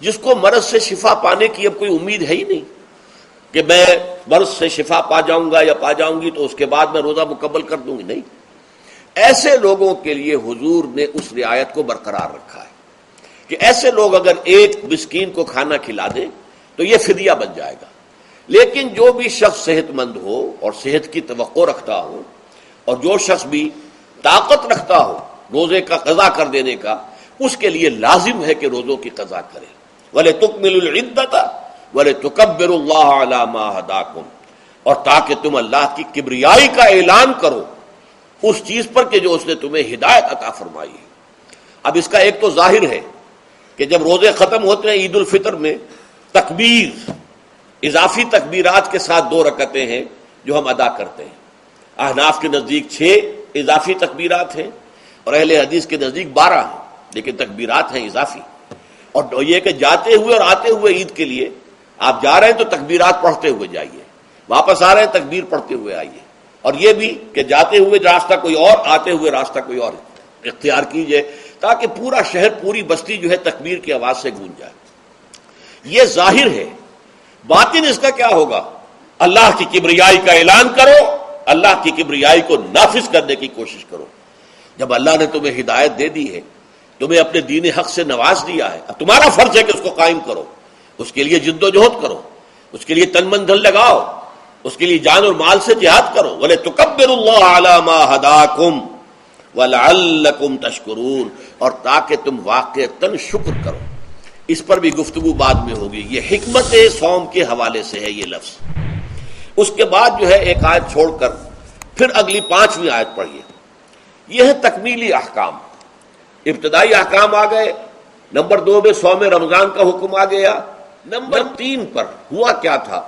جس کو مرض سے شفا پانے کی اب کوئی امید ہے ہی نہیں کہ میں مرض سے شفا پا جاؤں گا یا پا جاؤں گی تو اس کے بعد میں روزہ مکمل کر دوں گی، نہیں۔ ایسے لوگوں کے لیے حضور نے اس رعایت کو برقرار رکھا ہے کہ ایسے لوگ اگر ایک مسکین کو کھانا کھلا دیں تو یہ فدیہ بن جائے گا، لیکن جو بھی شخص صحت مند ہو اور صحت کی توقع رکھتا ہو اور جو شخص بھی طاقت رکھتا ہو روزے کا قضا کر دینے کا، اس کے لیے لازم ہے کہ روزوں کی قضا کرے۔ وَلِتُكْمِلُوا الْعِدَّةَ وَلِتُكَبِّرُوا اللَّهَ عَلَىٰ مَا هَدَاكُمْ، اور تاکہ تم اللہ کی کبریائی کا اعلان کرو اس چیز پر کہ جو اس نے تمہیں ہدایت عطا فرمائی ہے۔ اب اس کا ایک تو ظاہر ہے کہ جب روزے ختم ہوتے ہیں عید الفطر میں، تکبیر، اضافی تکبیرات کے ساتھ 2 رکعتیں ہیں جو ہم ادا کرتے ہیں۔ احناف کے نزدیک 6 اضافی تکبیرات ہیں اور اہل حدیث کے نزدیک 12 ہیں، لیکن تکبیرات ہیں اضافی۔ اور یہ کہ جاتے ہوئے اور آتے ہوئے عید کے لیے آپ جا رہے ہیں تو تکبیرات پڑھتے ہوئے جائیے، واپس آ رہے ہیں تکبیر پڑھتے ہوئے آئیے، اور یہ بھی کہ جاتے ہوئے راستہ کوئی اور، آتے ہوئے راستہ کوئی اور اختیار کیجئے تاکہ پورا شہر، پوری بستی جو ہے تکبیر کی آواز سے گونج جائے۔ یہ ظاہر ہے۔ باطن اس کا کیا ہوگا؟ اللہ کی کبریائی کا اعلان کرو، اللہ کی کبریائی کو نافذ کرنے کی کوشش کرو۔ جب اللہ نے تمہیں ہدایت دے دی ہے، تمہیں اپنے دین حق سے نواز دیا ہے، اب تمہارا فرض ہے کہ اس کو قائم کرو، اس کے لیے جد و جہد کرو، اس کے لیے تن من دھن لگاؤ، اس کے لیے جان اور مال سے جہاد کرو۔ وَلِتُكَبِّرُوا اللَّهَ عَلَىٰ مَا هَدَاكُمْ وَلَعَلَّكُمْ تَشْكُرُونَ، اور تاکہ تم واقعتاً شکر کرو۔ اس پر بھی گفتگو بعد میں ہوگی۔ یہ حکمت صوم کے حوالے سے ہے یہ لفظ اس کے بعد جو ہے ایک آیت چھوڑ کر پھر اگلی 5ویں آیت پڑھیے. یہ ہے تکمیلی احکام. ابتدائی احکام آ گئے. نمبر 2 میں صوم رمضان کا حکم آ گیا. نمبر 3 پر ہوا کیا تھا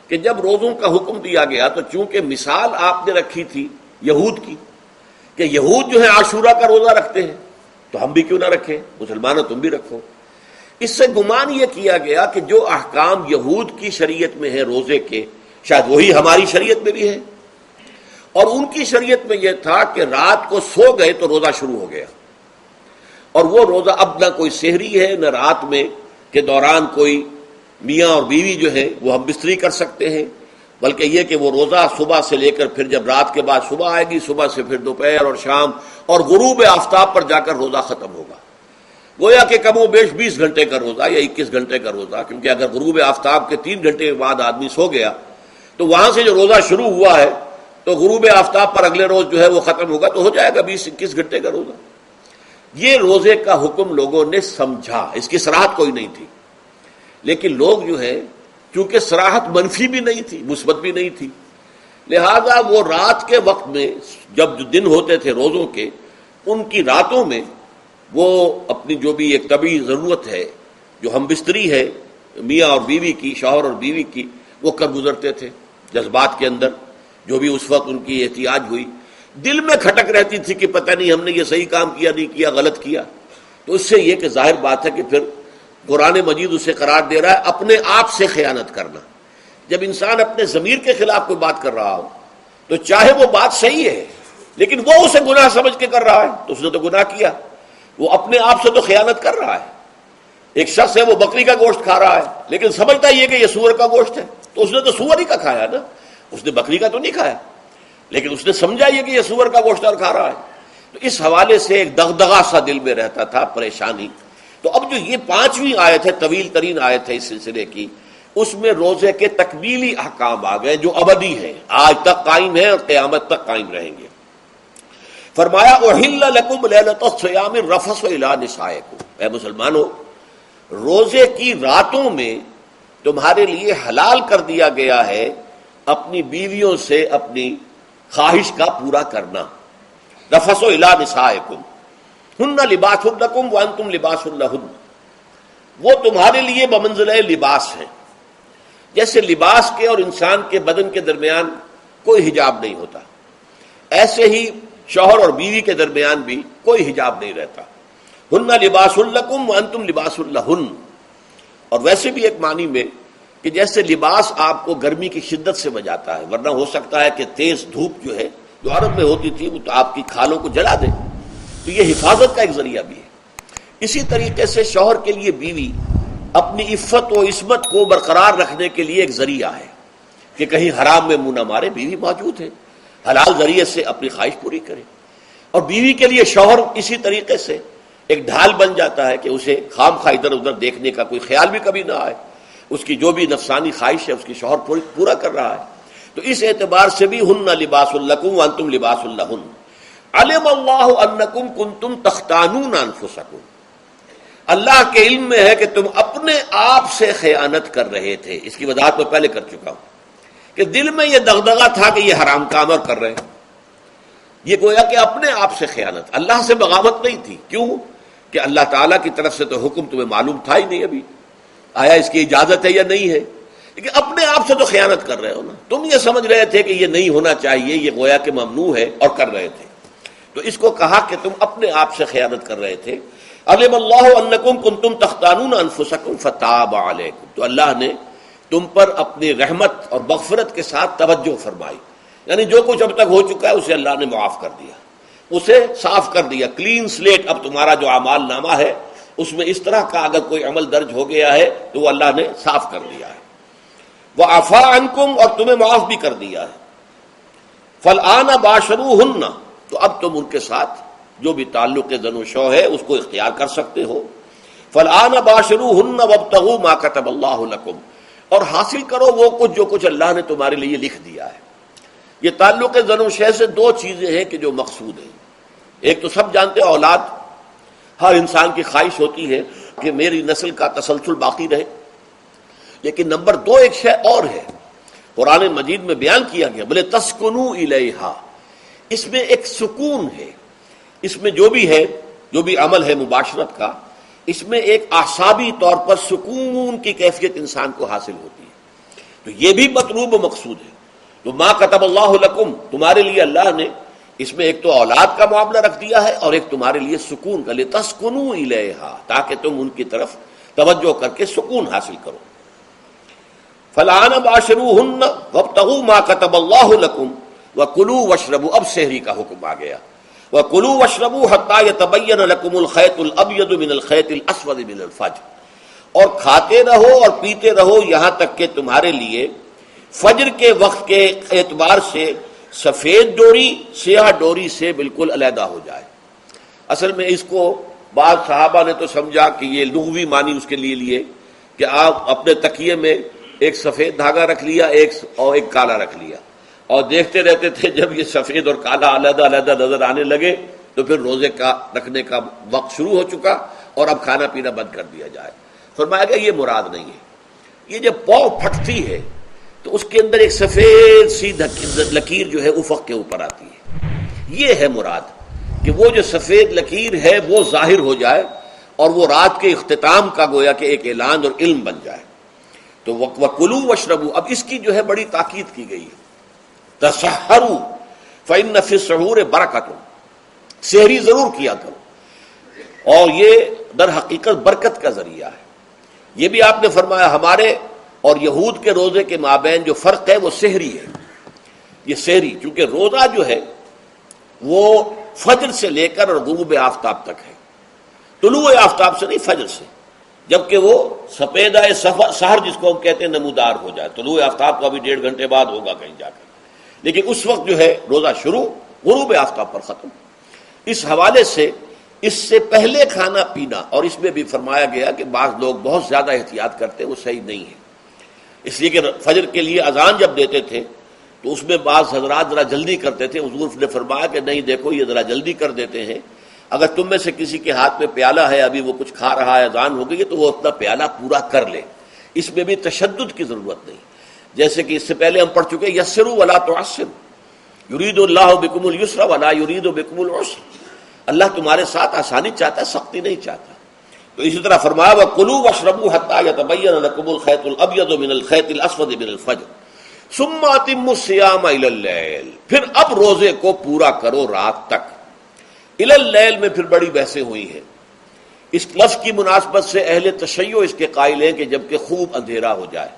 کہ جب روزوں کا حکم دیا گیا تو چونکہ مثال آپ نے رکھی تھی یہود کی کہ یہود جو ہے عاشورہ کا روزہ رکھتے ہیں تو ہم بھی کیوں نہ رکھیں، مسلمانوں تم بھی رکھو. اس سے گمان یہ کیا گیا کہ جو احکام یہود کی شریعت میں ہیں روزے کے، شاید وہی ہماری شریعت میں بھی ہے. اور ان کی شریعت میں یہ تھا کہ رات کو سو گئے تو روزہ شروع ہو گیا، اور وہ روزہ اب نہ کوئی سحری ہے نہ رات میں کے دوران کوئی میاں اور بیوی جو ہے وہ ہم بستری کر سکتے ہیں، بلکہ یہ کہ وہ روزہ صبح سے لے کر پھر جب رات کے بعد صبح آئے گی، صبح سے پھر دوپہر اور شام اور غروب آفتاب پر جا کر روزہ ختم ہوگا. گویا کہ کم و بیش 20 گھنٹے کا روزہ یا 21 گھنٹے کا روزہ، کیونکہ اگر غروب آفتاب کے 3 گھنٹے کے بعد آدمی سو گیا تو وہاں سے جو روزہ شروع ہوا ہے تو غروب آفتاب پر اگلے روز جو ہے وہ ختم ہوگا، تو ہو جائے گا 20-21 گھنٹے کا روزہ. یہ روزے کا حکم لوگوں نے سمجھا، اس کی صراحت کوئی نہیں تھی. لیکن لوگ جو ہے چونکہ صراحت منفی بھی نہیں تھی مثبت بھی نہیں تھی، لہذا وہ رات کے وقت میں جب جو دن ہوتے تھے روزوں کے، ان کی راتوں میں وہ اپنی جو بھی ایک طبعی ضرورت ہے، جو ہم بستری ہے میاں اور بیوی کی، شوہر اور بیوی کی، وہ کر گزرتے تھے. جذبات کے اندر جو بھی اس وقت ان کی احتیاج ہوئی، دل میں کھٹک رہتی تھی کہ پتہ نہیں ہم نے یہ صحیح کام کیا نہیں کیا، غلط کیا. تو اس سے یہ کہ ظاہر بات ہے کہ پھر قرآن مجید اسے قرار دے رہا ہے اپنے آپ سے خیانت کرنا. جب انسان اپنے ضمیر کے خلاف کوئی بات کر رہا ہو تو چاہے وہ بات صحیح ہے لیکن وہ اسے گناہ سمجھ کے کر رہا ہے تو اس نے تو گناہ کیا. وہ اپنے آپ سے تو خیانت کر رہا ہے. ایک شخص ہے وہ بکری کا گوشت کھا رہا ہے لیکن سمجھتا یہ کہ یہ سور کا گوشت ہے، تو اس نے تو سور ہی کا کھایا نا، اس نے بکری کا تو نہیں کھایا، لیکن اس نے سمجھا یہ کہ یہ سور کا گوشت اور کھا رہا ہے. تو اس حوالے سے ایک دغدغہ سا دل میں رہتا تھا، پریشانی. تو اب جو یہ 5ویں آیت ہے، طویل ترین آیت ہے اس سلسلے کی، اس میں روزے کے تکمیلی احکام آ گئے جو ابدی ہیں، آج تک قائم ہیں اور قیامت تک قائم رہیں گے. فرمایا احل لکم لیلۃ الصیام الرفث الی نسائکم، اے مسلمانوں روزے کی راتوں میں تمہارے لیے حلال کر دیا گیا ہے اپنی بیویوں سے اپنی خواہش کا پورا کرنا. رفث الی نسائکم ہن لباس لکم وانتم لباس لہن، وہ تمہارے لیے بمنزلہ لباس ہیں. جیسے لباس کے اور انسان کے بدن کے درمیان کوئی حجاب نہیں ہوتا، ایسے ہی شوہر اور بیوی کے درمیان بھی کوئی حجاب نہیں رہتا. ہن لباس لکم وانتم لباس لہن. اور ویسے بھی ایک معنی میں کہ جیسے لباس آپ کو گرمی کی شدت سے بچاتا ہے، ورنہ ہو سکتا ہے کہ تیز دھوپ جو ہے جو عرب میں ہوتی تھی وہ تو آپ کی کھالوں کو جلا دے، تو یہ حفاظت کا ایک ذریعہ بھی ہے. اسی طریقے سے شوہر کے لیے بیوی اپنی عفت و عصمت کو برقرار رکھنے کے لیے ایک ذریعہ ہے کہ کہیں حرام میں منہ نہ مارے. بیوی موجود ہے، حلال ذریعے سے اپنی خواہش پوری کرے. اور بیوی کے لیے شوہر اسی طریقے سے ایک ڈھال بن جاتا ہے کہ اسے خام خواہ ادھر ادھر دیکھنے کا کوئی خیال بھی کبھی نہ آئے، اس کی جو بھی نفسانی خواہش ہے اس کی شوہر پورا کر رہا ہے. تو اس اعتبار سے بھی ہن لباس لکم وانتم لباس لہن. علم اللہ انکم کنتم تختانون انفسکم، اللہ کے علم میں ہے کہ تم اپنے آپ سے خیانت کر رہے تھے. اس کی وضاحت میں پہلے کر چکا ہوں کہ دل میں یہ دغدغہ تھا کہ یہ حرام کام اور کر رہے ہیں. یہ گویا کہ اپنے آپ سے خیانت، اللہ سے بغاوت نہیں تھی. کیوں کہ اللہ تعالیٰ کی طرف سے تو حکم تمہیں معلوم تھا ہی نہیں ابھی، آیا اس کی اجازت ہے یا نہیں ہے، لیکن اپنے آپ سے تو خیانت کر رہے ہو نا. تم یہ سمجھ رہے تھے کہ یہ نہیں ہونا چاہیے، یہ گویا کہ ممنوع ہے اور کر رہے تھے. تو اس کو کہا کہ تم اپنے آپ سے خیانت کر رہے تھے. علم اللہ انکم کنتم تختانون انفسکم فتاب علیکم، تو اللہ نے تم پر اپنی رحمت اور مغفرت کے ساتھ توجہ فرمائی. یعنی جو کچھ اب تک ہو چکا ہے اسے اللہ نے معاف کر دیا، اسے صاف کر دیا، کلین سلیٹ. اب تمہارا جو اعمال نامہ ہے اس میں اس طرح کا اگر کوئی عمل درج ہو گیا ہے تو وہ اللہ نے صاف کر دیا ہے. وعفا عنکم، اور تمہیں معاف بھی کر دیا ہے. فالآن باشروہن، تو اب تم ان کے ساتھ جو بھی تعلق زن و شو ہے اس کو اختیار کر سکتے ہو. فالآن باشروہن وابتغوا ما كتب اللہ لکم، اور حاصل کرو وہ کچھ اللہ نے تمہارے لیے لکھ دیا ہے. یہ تعلق زن و شے سے دو چیزیں ہیں کہ جو مقصود ہیں. ایک تو سب جانتے ہیں اولاد، ہر انسان کی خواہش ہوتی ہے کہ میری نسل کا تسلسل باقی رہے. لیکن نمبر 2 ایک شے اور ہے، قرآن مجید میں بیان کیا گیا، بولے تسکنو الیہا، اس میں ایک سکون ہے، اس میں جو بھی ہے، جو بھی عمل ہے مباشرت کا، اس میں ایک اعصابی طور پر سکون کی کیفیت انسان کو حاصل ہوتی ہے، تو یہ بھی مطلوب و مقصود ہے۔ تو ما کتب اللہ لکم، تمہارے لیے اللہ نے اس میں ایک تو اولاد کا معاملہ رکھ دیا ہے اور ایک تمہارے لیے سکون کا، لتسکنو الیہا، تاکہ تم ان کی طرف توجہ کر کے سکون حاصل کرو۔ فالآن باشروہن وابتغوا ما کتب اللہ لکم وکلوا واشربوا، اب سحری کا حکم آ گیا، وَكُلُوا وَاشْرَبُوا حَتَّى يَتَبَيَّنَ لَكُمُ الْخَيْطُ الْأَبْيَضُ مِنَ الْخَيْطِ الْأَسْوَدِ مِنَ الْفَجْرِ، اور کھاتے رہو اور پیتے رہو یہاں تک کہ تمہارے لیے فجر کے وقت کے اعتبار سے سفید ڈوری سیاہ ڈوری سے بالکل علیحدہ ہو جائے۔ اصل میں اس کو بعض صحابہ نے تو سمجھا کہ یہ لغوی معنی اس کے لیے کہ آپ اپنے تکیے میں ایک سفید دھاگا رکھ لیا اور ایک کالا رکھ لیا، اور دیکھتے رہتے تھے، جب یہ سفید اور کالا علیحدہ علیحدہ نظر آنے لگے تو پھر روزے کا رکھنے کا وقت شروع ہو چکا اور اب کھانا پینا بند کر دیا جائے۔ فرمایا گیا یہ مراد نہیں ہے، یہ جب پاؤں پھٹتی ہے تو اس کے اندر ایک سفید سی لکیر جو ہے افق کے اوپر آتی ہے، یہ ہے مراد، کہ وہ جو سفید لکیر ہے وہ ظاہر ہو جائے اور وہ رات کے اختتام کا گویا کہ ایک اعلان اور علم بن جائے۔ تو وَكُلُوا وَاشْرَبُوا، اب اس کی جو ہے بڑی تاکید کی گئی ہے، تسحروا فإن فی السحور برکۃ، سحری ضرور کیا کرو، اور یہ در حقیقت برکت کا ذریعہ ہے۔ یہ بھی آپ نے فرمایا ہمارے اور یہود کے روزے کے مابین جو فرق ہے وہ سحری ہے۔ یہ سحری چونکہ روزہ جو ہے وہ فجر سے لے کر اور غروب آفتاب تک ہے، طلوع آفتاب سے نہیں، فجر سے، جبکہ وہ سپیدہ سحر جس کو ہم کہتے ہیں نمودار ہو جائے، طلوع آفتاب تو ابھی 1.5 گھنٹے بعد ہوگا کہیں جا کر، لیکن اس وقت جو ہے روزہ شروع، غروب آفتاب پر ختم۔ اس حوالے سے اس سے پہلے کھانا پینا، اور اس میں بھی فرمایا گیا کہ بعض لوگ بہت زیادہ احتیاط کرتے ہیں، وہ صحیح نہیں ہے، اس لیے کہ فجر کے لیے اذان جب دیتے تھے تو اس میں بعض حضرات ذرا جلدی کرتے تھے، حضور نے فرمایا کہ نہیں دیکھو یہ ذرا جلدی کر دیتے ہیں، اگر تم میں سے کسی کے ہاتھ میں پیالہ ہے، ابھی وہ کچھ کھا رہا ہے، اذان ہو گئی ہے، تو وہ اپنا پیالہ پورا کر لے، اس میں بھی تشدد کی ضرورت نہیں، جیسے کہ اس سے پہلے ہم پڑھ چکے یسروا ولا تعسروا، یرید اللہ بکم الیسر ولا یرید بکم العسر، اللہ تمہارے ساتھ آسانی چاہتا ہے، سختی نہیں چاہتا۔ تو اسی طرح فرمایا وَكُلُوا وَاشْرَبُوا حَتَّى يَتَبَيَّنَ لَكُمُ الْخَيْطُ الْأَبْيَضُ مِنَ الْخَيْطِ الْأَسْوَدِ مِنَ الْفَجْرِ ثُمَّ أَتِمُّوا الصِّيَامَ إِلَى اللَّيْلِ، پھر اب روزے کو پورا کرو رات تک۔ إِلَى اللَّيْلِ میں پھر بڑی بحثیں ہوئی ہیں، اس لفظ کی مناسبت سے اہل تشیع اس کے قائل ہیں کہ جبکہ خوب اندھیرا ہو جائے،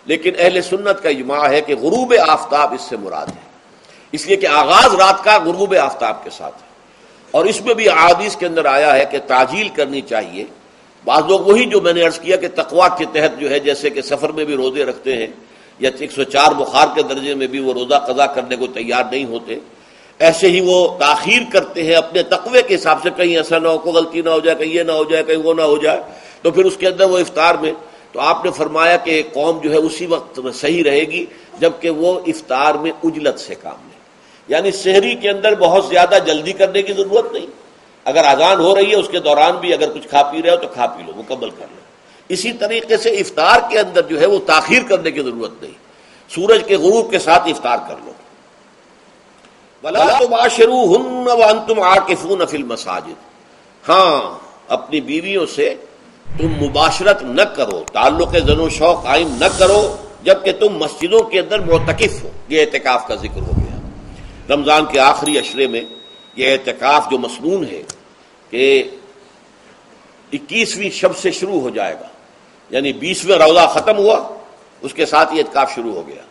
لیکن اہل سنت کا اجماع ہے کہ غروب آفتاب اس سے مراد ہے، اس لیے کہ آغاز رات کا غروب آفتاب کے ساتھ ہے، اور اس میں بھی احادیث کے اندر آیا ہے کہ تعجیل کرنی چاہیے۔ بعض لوگ وہی جو میں نے عرض کیا کہ تقویٰ کے تحت جو ہے، جیسے کہ سفر میں بھی روزے رکھتے ہیں یا 104 بخار کے درجے میں بھی وہ روزہ قضا کرنے کو تیار نہیں ہوتے، ایسے ہی وہ تاخیر کرتے ہیں اپنے تقوی کے حساب سے، کہیں ایسا نہ ہو، کوئی غلطی نہ ہو جائے، کہیں یہ نہ ہو جائے، کہیں وہ نہ ہو جائے، تو پھر اس کے اندر وہ افطار میں، تو آپ نے فرمایا کہ قوم جو ہے اسی وقت صحیح رہے گی جبکہ وہ افطار میں عجلت سے کام لے، یعنی سحری کے اندر بہت زیادہ جلدی کرنے کی ضرورت نہیں، اگر اذان ہو رہی ہے اس کے دوران بھی اگر کچھ کھا پی رہے ہو تو کھا پی لو، مکمل کر لو۔ اسی طریقے سے افطار کے اندر جو ہے وہ تاخیر کرنے کی ضرورت نہیں، سورج کے غروب کے ساتھ افطار کر لو۔ وَلَا تُبَاشِرُوهُنَّ وَأَنْتُمْ عَاكِفُونَ فِي الْمَسَاجِدِ، ہاں اپنی بیویوں سے تم مباشرت نہ کرو، تعلق زن و شوق قائم نہ کرو جبکہ تم مسجدوں کے اندر معتکف ہو۔ یہ اعتکاف کا ذکر ہو گیا۔ رمضان کے آخری عشرے میں یہ اعتکاف جو مسنون ہے کہ 21ویں شب سے شروع ہو جائے گا، یعنی 20واں روزہ ختم ہوا اس کے ساتھ یہ اعتکاف شروع ہو گیا،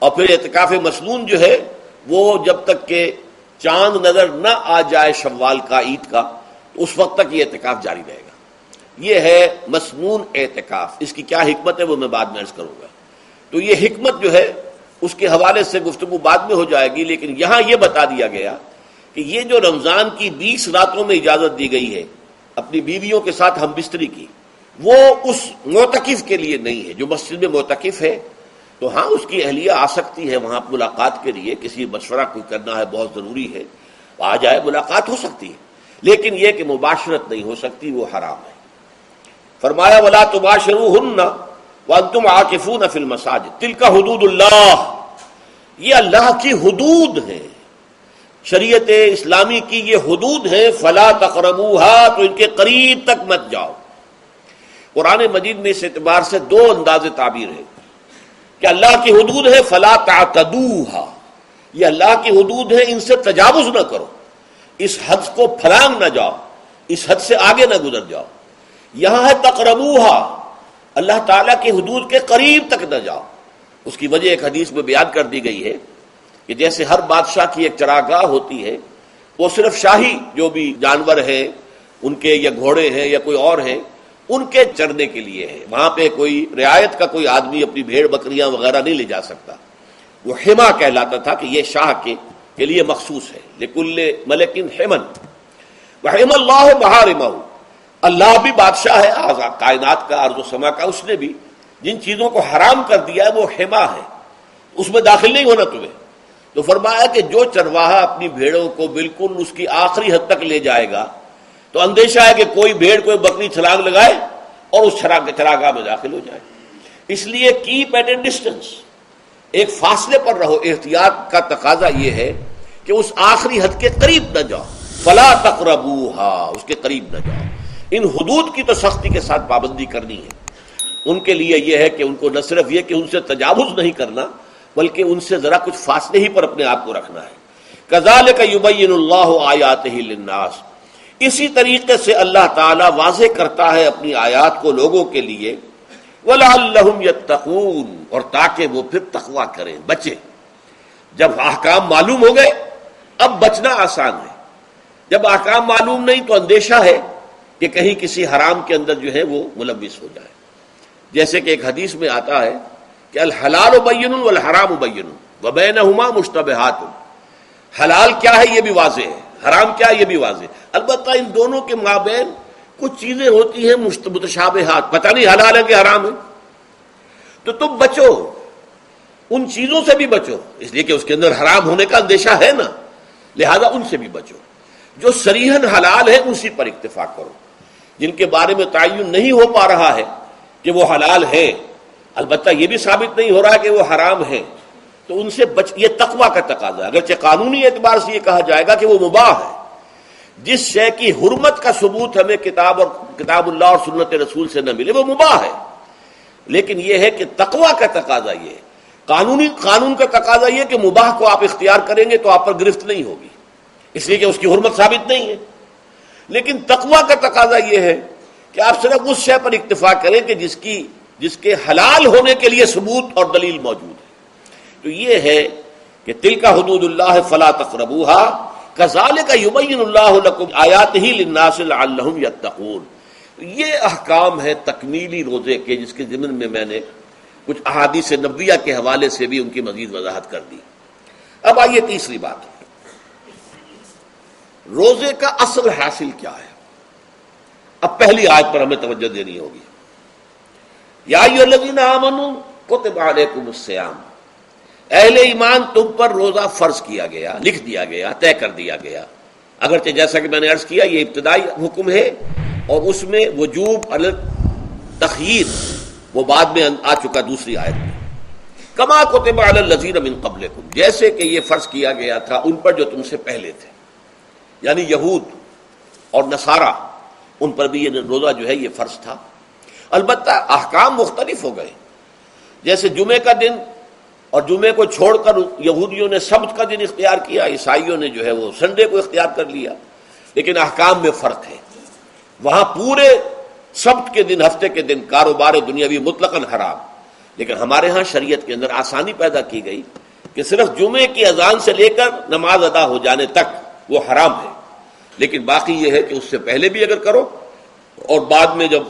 اور پھر اعتکاف مسنون جو ہے وہ جب تک کہ چاند نظر نہ آ جائے شوال کا، عید کا، اس وقت تک یہ اعتکاف جاری رہے گا۔ یہ ہے مسنون اعتکاف۔ اس کی کیا حکمت ہے وہ میں بعد میں عرض کروں گا۔ تو یہ حکمت جو ہے اس کے حوالے سے گفتگو بعد میں ہو جائے گی، لیکن یہاں یہ بتا دیا گیا کہ یہ جو رمضان کی 20 راتوں میں اجازت دی گئی ہے اپنی بیویوں کے ساتھ ہم بستری کی، وہ اس معتکف کے لیے نہیں ہے جو مسجد میں معتکف ہے، تو ہاں اس کی اہلیہ آ سکتی ہے وہاں ملاقات کے لیے، کسی مشورہ کوئی کرنا ہے بہت ضروری ہے، آ جائے، ملاقات ہو سکتی ہے، لیکن یہ کہ مباشرت نہیں ہو سکتی، وہ حرام ہے۔ فرمایا وَلَا تُبَاشِرُوهُنَّ، وانتم عاکفون فی المساجد تلک حدود اللہ، یہ اللہ کی حدود ہیں، شریعت اسلامی کی یہ حدود ہیں، فلا تقربوها، تو ان کے قریب تک مت جاؤ۔ قرآن مجید میں اس اعتبار سے دو انداز تعبیر ہے کہ اللہ کی حدود ہے فلا تعتدوها، یہ اللہ کی حدود ہے، ان سے تجاوز نہ کرو، اس حد کو پھلانگ نہ جاؤ، اس حد سے آگے نہ گزر جاؤ۔ یہاں ہے تقربوها، اللہ تعالیٰ کی حدود کے قریب تک نہ جاؤ۔ اس کی وجہ ایک حدیث میں بیان کر دی گئی ہے کہ جیسے ہر بادشاہ کی ایک چراگاہ ہوتی ہے، وہ صرف شاہی جو بھی جانور ہیں ان کے، یا گھوڑے ہیں یا کوئی اور ہیں، ان کے چرنے کے لیے ہے، وہاں پہ کوئی رعایت کا کوئی آدمی اپنی بھیڑ بکریاں وغیرہ نہیں لے جا سکتا۔ وہ حما کہلاتا تھا کہ یہ شاہ کے لیے مخصوص ہے، لکل ملک حمن وحم اللہ محارمہ، اللہ بھی بادشاہ ہے کائنات کا، ارض و سما کا، اس نے بھی جن چیزوں کو حرام کر دیا ہے وہ حما ہے، اس میں داخل نہیں ہونا تمہیں۔ تو فرمایا کہ جو چرواہا اپنی بھیڑوں کو بالکل اس کی آخری حد تک لے جائے گا تو اندیشہ ہے کہ کوئی بھیڑ کوئی بکری چھلانگ لگائے اور اس چراگاہ میں داخل ہو جائے۔ اس لیے کیپ ایٹ اے ڈسٹینس، ایک فاصلے پر رہو۔ احتیاط کا تقاضا یہ ہے کہ اس آخری حد کے قریب نہ جاؤ، فلا تقربوها، اس کے قریب نہ جاؤ۔ ان حدود کی تو سختی کے ساتھ پابندی کرنی ہے۔ ان کے لیے یہ ہے کہ ان کو نہ صرف یہ کہ ان سے تجاوز نہیں کرنا، بلکہ ان سے ذرا کچھ فاصلے ہی پر اپنے آپ کو رکھنا ہے۔ کذالک یبین اللہ آیاتہ للناس، اسی طریقے سے اللہ تعالیٰ واضح کرتا ہے اپنی آیات کو لوگوں کے لیے، وَلَعَلَّهُمْ يَتَّقُونَ، اور تاکہ وہ پھر تقویٰ کریں، بچیں۔ جب احکام معلوم ہو گئے اب بچنا آسان ہے، جب احکام معلوم نہیں تو اندیشہ ہے کہ کہیں کسی حرام کے اندر جو ہے وہ ملوث ہو جائے۔ جیسے کہ ایک حدیث میں آتا ہے کہ الحلال بین والحرام بین وبینہما مشتبہات، حلال کیا ہے یہ بھی واضح ہے، حرام کیا ہے یہ بھی واضح ہے، البتہ ان دونوں کے مابین کچھ چیزیں ہوتی ہیں متشابہات، پتہ نہیں حلال ہے کہ حرام ہے، تو تم بچو، ان چیزوں سے بھی بچو، اس لیے کہ اس کے اندر حرام ہونے کا اندیشہ ہے نا، لہذا ان سے بھی بچو۔ جو صریحاً حلال ہے اسی پر اکتفا کرو، جن کے بارے میں تعین نہیں ہو پا رہا ہے کہ وہ حلال ہے، البتہ یہ بھی ثابت نہیں ہو رہا کہ وہ حرام ہے، تو ان سے یہ تقویٰ کا تقاضا ہے۔ اگرچہ قانونی اعتبار سے یہ کہا جائے گا کہ وہ مباح ہے، جس شے کی حرمت کا ثبوت ہمیں کتاب اللہ اور سنت رسول سے نہ ملے وہ مباح ہے، لیکن یہ ہے کہ تقویٰ کا تقاضا یہ ہے، قانون کا تقاضا یہ کہ مباح کو آپ اختیار کریں گے تو آپ پر گرفت نہیں ہوگی، اس لیے کہ اس کی حرمت ثابت نہیں ہے، لیکن تقویٰ کا تقاضا یہ ہے کہ آپ صرف اس شے پر اکتفا کریں کہ جس کے حلال ہونے کے لیے ثبوت اور دلیل موجود ہے۔ تو یہ ہے کہ تلک حدود اللہ فلا تقربوها کذالک یبین اللہ لکم آیاتہ للناس لعلہم یتقون۔ یہ احکام ہے تکمیلی روزے کے، جس کے ضمن میں میں نے کچھ احادیث نبویہ کے حوالے سے بھی ان کی مزید وضاحت کر دی۔ اب آئیے تیسری بات، روزے کا اصل حاصل کیا ہے۔ اب پہلی آیت پر ہمیں توجہ دینی ہوگی، یا ایھا الذین آمنوا کتب علیکم الصیام، اہل ایمان تم پر روزہ فرض کیا گیا، لکھ دیا گیا، طے کر دیا گیا، اگرچہ جیسا کہ میں نے عرض کیا یہ ابتدائی حکم ہے اور اس میں وجوب علی تخییر وہ بعد میں آ چکا دوسری آیت میں، کما کتب علی الذین من قبلکم، جیسے کہ یہ فرض کیا گیا تھا ان پر جو تم سے پہلے تھے، یعنی یہود اور نصارہ، ان پر بھی یہ روزہ جو ہے یہ فرض تھا۔ البتہ احکام مختلف ہو گئے، جیسے جمعے کا دن اور جمعے کو چھوڑ کر یہودیوں نے سبت کا دن اختیار کیا، عیسائیوں نے جو ہے وہ سنڈے کو اختیار کر لیا، لیکن احکام میں فرق ہے۔ وہاں پورے سبت کے دن، ہفتے کے دن کاروبار دنیاوی مطلقاً حرام، لیکن ہمارے ہاں شریعت کے اندر آسانی پیدا کی گئی کہ صرف جمعے کی اذان سے لے کر نماز ادا ہو جانے تک وہ حرام ہے، لیکن باقی یہ ہے کہ اس سے پہلے بھی اگر کرو اور بعد میں جب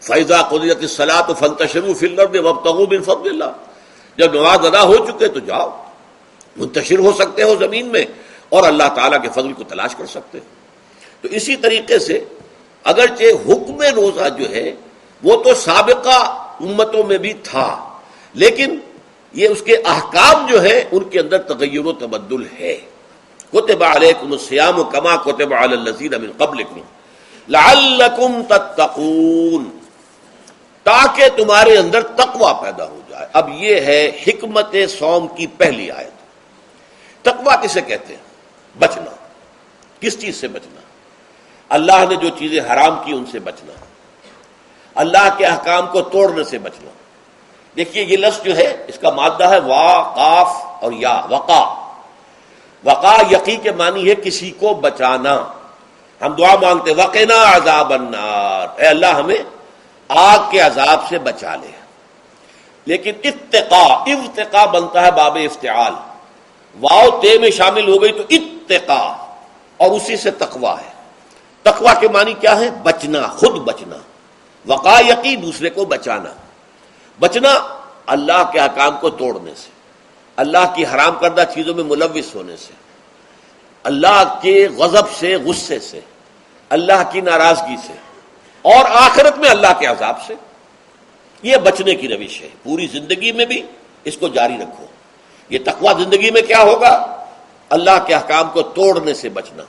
فَإِذَا قُضِيَتِ الصَّلَاةُ فَانتَشِرُوا فِي الْأَرْضِ وَابْتَغُوا مِن فَضْلِ اللَّهِ، جب نماز ادا ہو چکے تو جاؤ، منتشر ہو سکتے ہو زمین میں اور اللہ تعالیٰ کے فضل کو تلاش کر سکتے ہو۔ تو اسی طریقے سے اگرچہ حکم روزہ جو ہے وہ تو سابقہ امتوں میں بھی تھا، لیکن یہ اس کے احکام جو ہے ان کے اندر تغیر و تبدل ہے۔ کتب علیکم الصیام کما کتب علی الذین من قبلکم لعلکم تتقون، تاکہ تمہارے اندر تقوی پیدا ہو جائے. اب یہ ہے حکمت صوم کی پہلی آیت. تقوی کسے کہتے ہیں؟ بچنا. کس چیز سے بچنا؟ اللہ نے جو چیزیں حرام کی ان سے بچنا، اللہ کے احکام کو توڑنے سے بچنا. دیکھیے یہ لفظ جو ہے اس کا مادہ ہے وا، قاف اور یا. وقا. وقا یقی کے معنی ہے کسی کو بچانا. ہم دعا مانگتے وقنا عذاب النار، اے اللہ ہمیں آگ کے عذاب سے بچا لے. لیکن اتقا بنتا ہے باب افتعال، واو تے میں شامل ہو گئی تو اتقا، اور اسی سے تقوی ہے. تقوی کے معنی کیا ہے؟ بچنا، خود بچنا. وقا یقی دوسرے کو بچانا. بچنا اللہ کے احکام کو توڑنے سے، اللہ کی حرام کردہ چیزوں میں ملوث ہونے سے، اللہ کے غضب سے، غصے سے، اللہ کی ناراضگی سے، اور آخرت میں اللہ کے عذاب سے. یہ بچنے کی روش ہے. پوری زندگی میں بھی اس کو جاری رکھو. یہ تقوی زندگی میں کیا ہوگا؟ اللہ کے احکام کو توڑنے سے بچنا،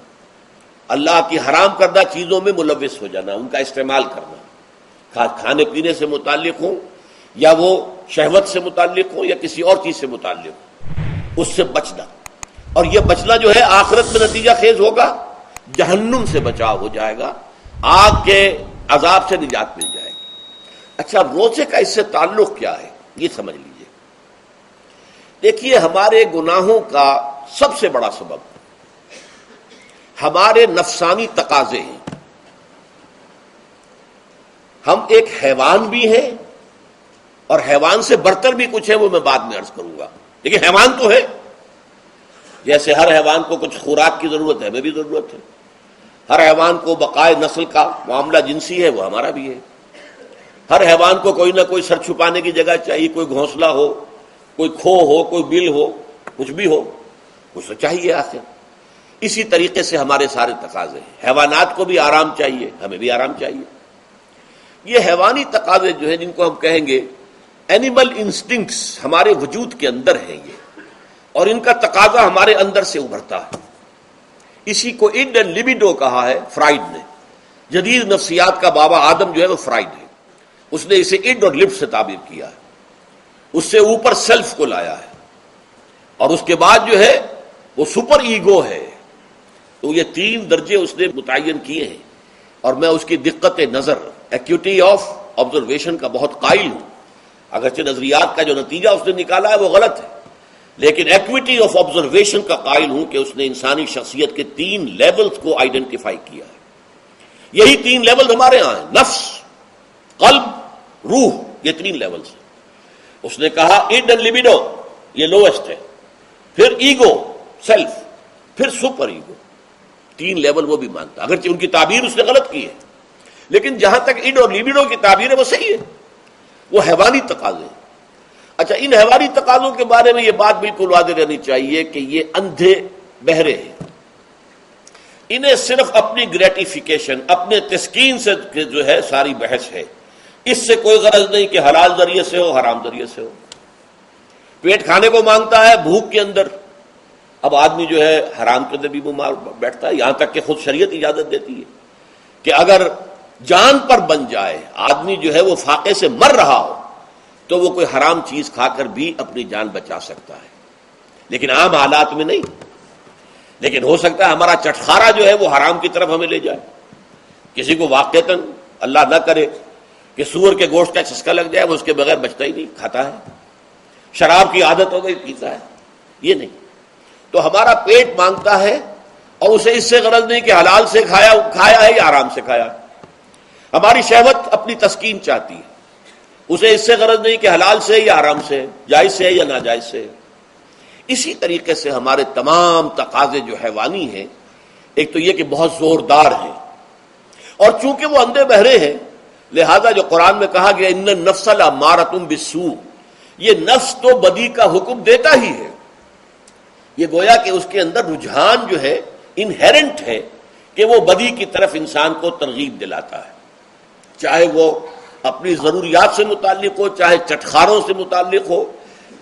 اللہ کی حرام کردہ چیزوں میں ملوث ہو جانا، ان کا استعمال کرنا، کھانے پینے سے متعلق ہوں یا وہ شہوت سے متعلق ہو یا کسی اور چیز سے متعلق ہو، اس سے بچنا. اور یہ بچنا جو ہے آخرت میں نتیجہ خیز ہوگا، جہنم سے بچاؤ ہو جائے گا، آگ کے عذاب سے نجات مل جائے گی. اچھا روزے کا اس سے تعلق کیا ہے یہ سمجھ لیجئے. دیکھیے ہمارے گناہوں کا سب سے بڑا سبب ہمارے نفسانی تقاضے ہیں. ہم ایک حیوان بھی ہیں اور حیوان سے برتر بھی کچھ ہے، وہ میں بعد میں عرض کروں گا. لیکن حیوان تو ہے. جیسے ہر حیوان کو کچھ خوراک کی ضرورت ہے، ہمیں بھی ضرورت ہے. ہر حیوان کو بقائے نسل کا معاملہ جنسی ہے، وہ ہمارا بھی ہے. ہر حیوان کو کوئی نہ کوئی سر چھپانے کی جگہ چاہیے، کوئی گھونسلہ ہو، کوئی کھو ہو، کوئی بل ہو، کچھ بھی ہو، کچھ تو چاہیے آخر. اسی طریقے سے ہمارے سارے تقاضے ہیں. حیوانات کو بھی آرام چاہیے، ہمیں بھی آرام چاہیے. یہ حیوانی تقاضے جو ہیں جن کو ہم کہیں گے اینیمل انسٹنکٹس، ہمارے وجود کے اندر ہیں یہ، اور ان کا تقاضا ہمارے اندر سے ابھرتا ہے. اسی کو اڈ اینڈ لیبیڈو کہا ہے فرائڈ نے. جدید نفسیات کا بابا آدم جو ہے وہ فرائڈ ہے. اس نے اسے اڈ اور لب سے تعبیر کیا ہے. اس سے اوپر سیلف کو لایا ہے، اور اس کے بعد جو ہے وہ سپر ایگو ہے. تو یہ 3 درجے اس نے متعین کیے ہیں، اور میں اس کی دقت نظر، ایکیوٹی آف آبزرویشن کا بہت قائل ہوں. اگرچہ نظریات کا جو نتیجہ اس نے نکالا ہے وہ غلط ہے، لیکن ایکویٹی آف آبزرویشن کا قائل ہوں کہ اس نے انسانی شخصیت کے 3 لیولز کو آئیڈینٹیفائی کیا ہے. یہی 3 لیول ہمارے ہاں ہیں، نفس، قلب، روح. یہ 3 لیولز ہیں. اس نے کہا اڈ اینڈ لیبیڈو یہ لوئسٹ ہے، پھر ایگو سیلف، پھر سپر ایگو. 3 لیول وہ بھی مانتا، اگرچہ ان کی تعبیر اس نے غلط کی ہے، لیکن جہاں تک اڈ اور لیبیڈو کی تعبیر ہے وہ صحیح ہے. وہ حیوانی تقاضے. اچھا ان حیوانی تقاضوں کے بارے میں یہ بات بالکل واضح رہنی چاہیے کہ یہ اندھے بہرے ہیں. انہیں صرف اپنی گریٹیفیکیشن، اپنے تسکین سے جو ہے ساری بحث ہے. اس سے کوئی غرض نہیں کہ حلال ذریعے سے ہو، حرام ذریعے سے ہو. پیٹ کھانے کو مانگتا ہے بھوک کے اندر. اب آدمی جو ہے حرام کے اندر بھی بیمار بیٹھتا ہے، یہاں تک کہ خود شریعت اجازت دیتی ہے کہ اگر جان پر بن جائے آدمی جو ہے وہ فاقے سے مر رہا ہو تو وہ کوئی حرام چیز کھا کر بھی اپنی جان بچا سکتا ہے، لیکن عام حالات میں نہیں. لیکن ہو سکتا ہے ہمارا چٹخارا جو ہے وہ حرام کی طرف ہمیں لے جائے. کسی کو واقعتاً اللہ نہ کرے کہ سور کے گوشت کا چسکا لگ جائے، وہ اس کے بغیر بچتا ہی نہیں، کھاتا ہے. شراب کی عادت ہو گئی، پیتا ہے. یہ نہیں. تو ہمارا پیٹ مانگتا ہے، اور اسے اس سے غرض نہیں کہ حلال سے کھایا ہے یا حرام سے کھایا. ہماری شہوت اپنی تسکین چاہتی ہے، اسے اس سے غرض نہیں کہ حلال سے یا حرام سے، جائز سے یا ناجائز سے. اسی طریقے سے ہمارے تمام تقاضے جو حیوانی ہیں، ایک تو یہ کہ بہت زوردار ہیں، اور چونکہ وہ اندھے بہرے ہیں لہذا جو قرآن میں کہا گیا ان النفس لامارۃ بالسوء، یہ نفس تو بدی کا حکم دیتا ہی ہے. یہ گویا کہ اس کے اندر رجحان جو ہے انہیرنٹ ہے کہ وہ بدی کی طرف انسان کو ترغیب دلاتا ہے، چاہے وہ اپنی ضروریات سے متعلق ہو، چاہے چٹخاروں سے متعلق ہو،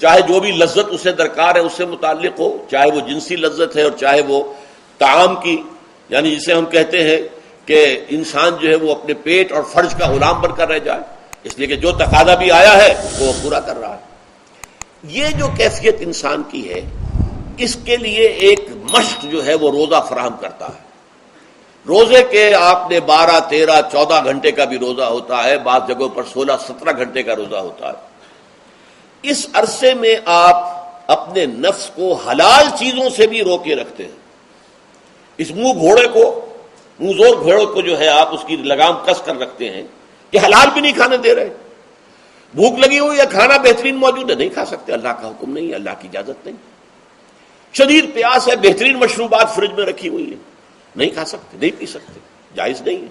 چاہے جو بھی لذت اسے درکار ہے اس سے متعلق ہو، چاہے وہ جنسی لذت ہے اور چاہے وہ طعام کی، یعنی جسے ہم کہتے ہیں کہ انسان جو ہے وہ اپنے پیٹ اور فرج کا غلام بن کر رہ جائے. اس لیے کہ جو تقاضا بھی آیا ہے اس کو وہ پورا کر رہا ہے۔ یہ جو کیفیت انسان کی ہے، اس کے لیے ایک مشق جو ہے وہ روزہ فراہم کرتا ہے۔ روزے کے آپ نے 12، 13، 14 گھنٹے کا بھی روزہ ہوتا ہے، بعض جگہوں پر 16، 17 گھنٹے کا روزہ ہوتا ہے۔ اس عرصے میں آپ اپنے نفس کو حلال چیزوں سے بھی روکے رکھتے ہیں۔ اس منہ زور گھوڑے کو جو ہے آپ اس کی لگام کس کر رکھتے ہیں کہ حلال بھی نہیں کھانے دے رہے۔ بھوک لگی ہوئی ہے، کھانا بہترین موجود ہے، نہیں کھا سکتے، اللہ کا حکم نہیں ہے، اللہ کی اجازت نہیں۔ شدید پیاس ہے، بہترین مشروبات فریج میں رکھی ہوئی ہے، نہیں کھا سکتے، نہیں پی سکتے، جائز نہیں ہے،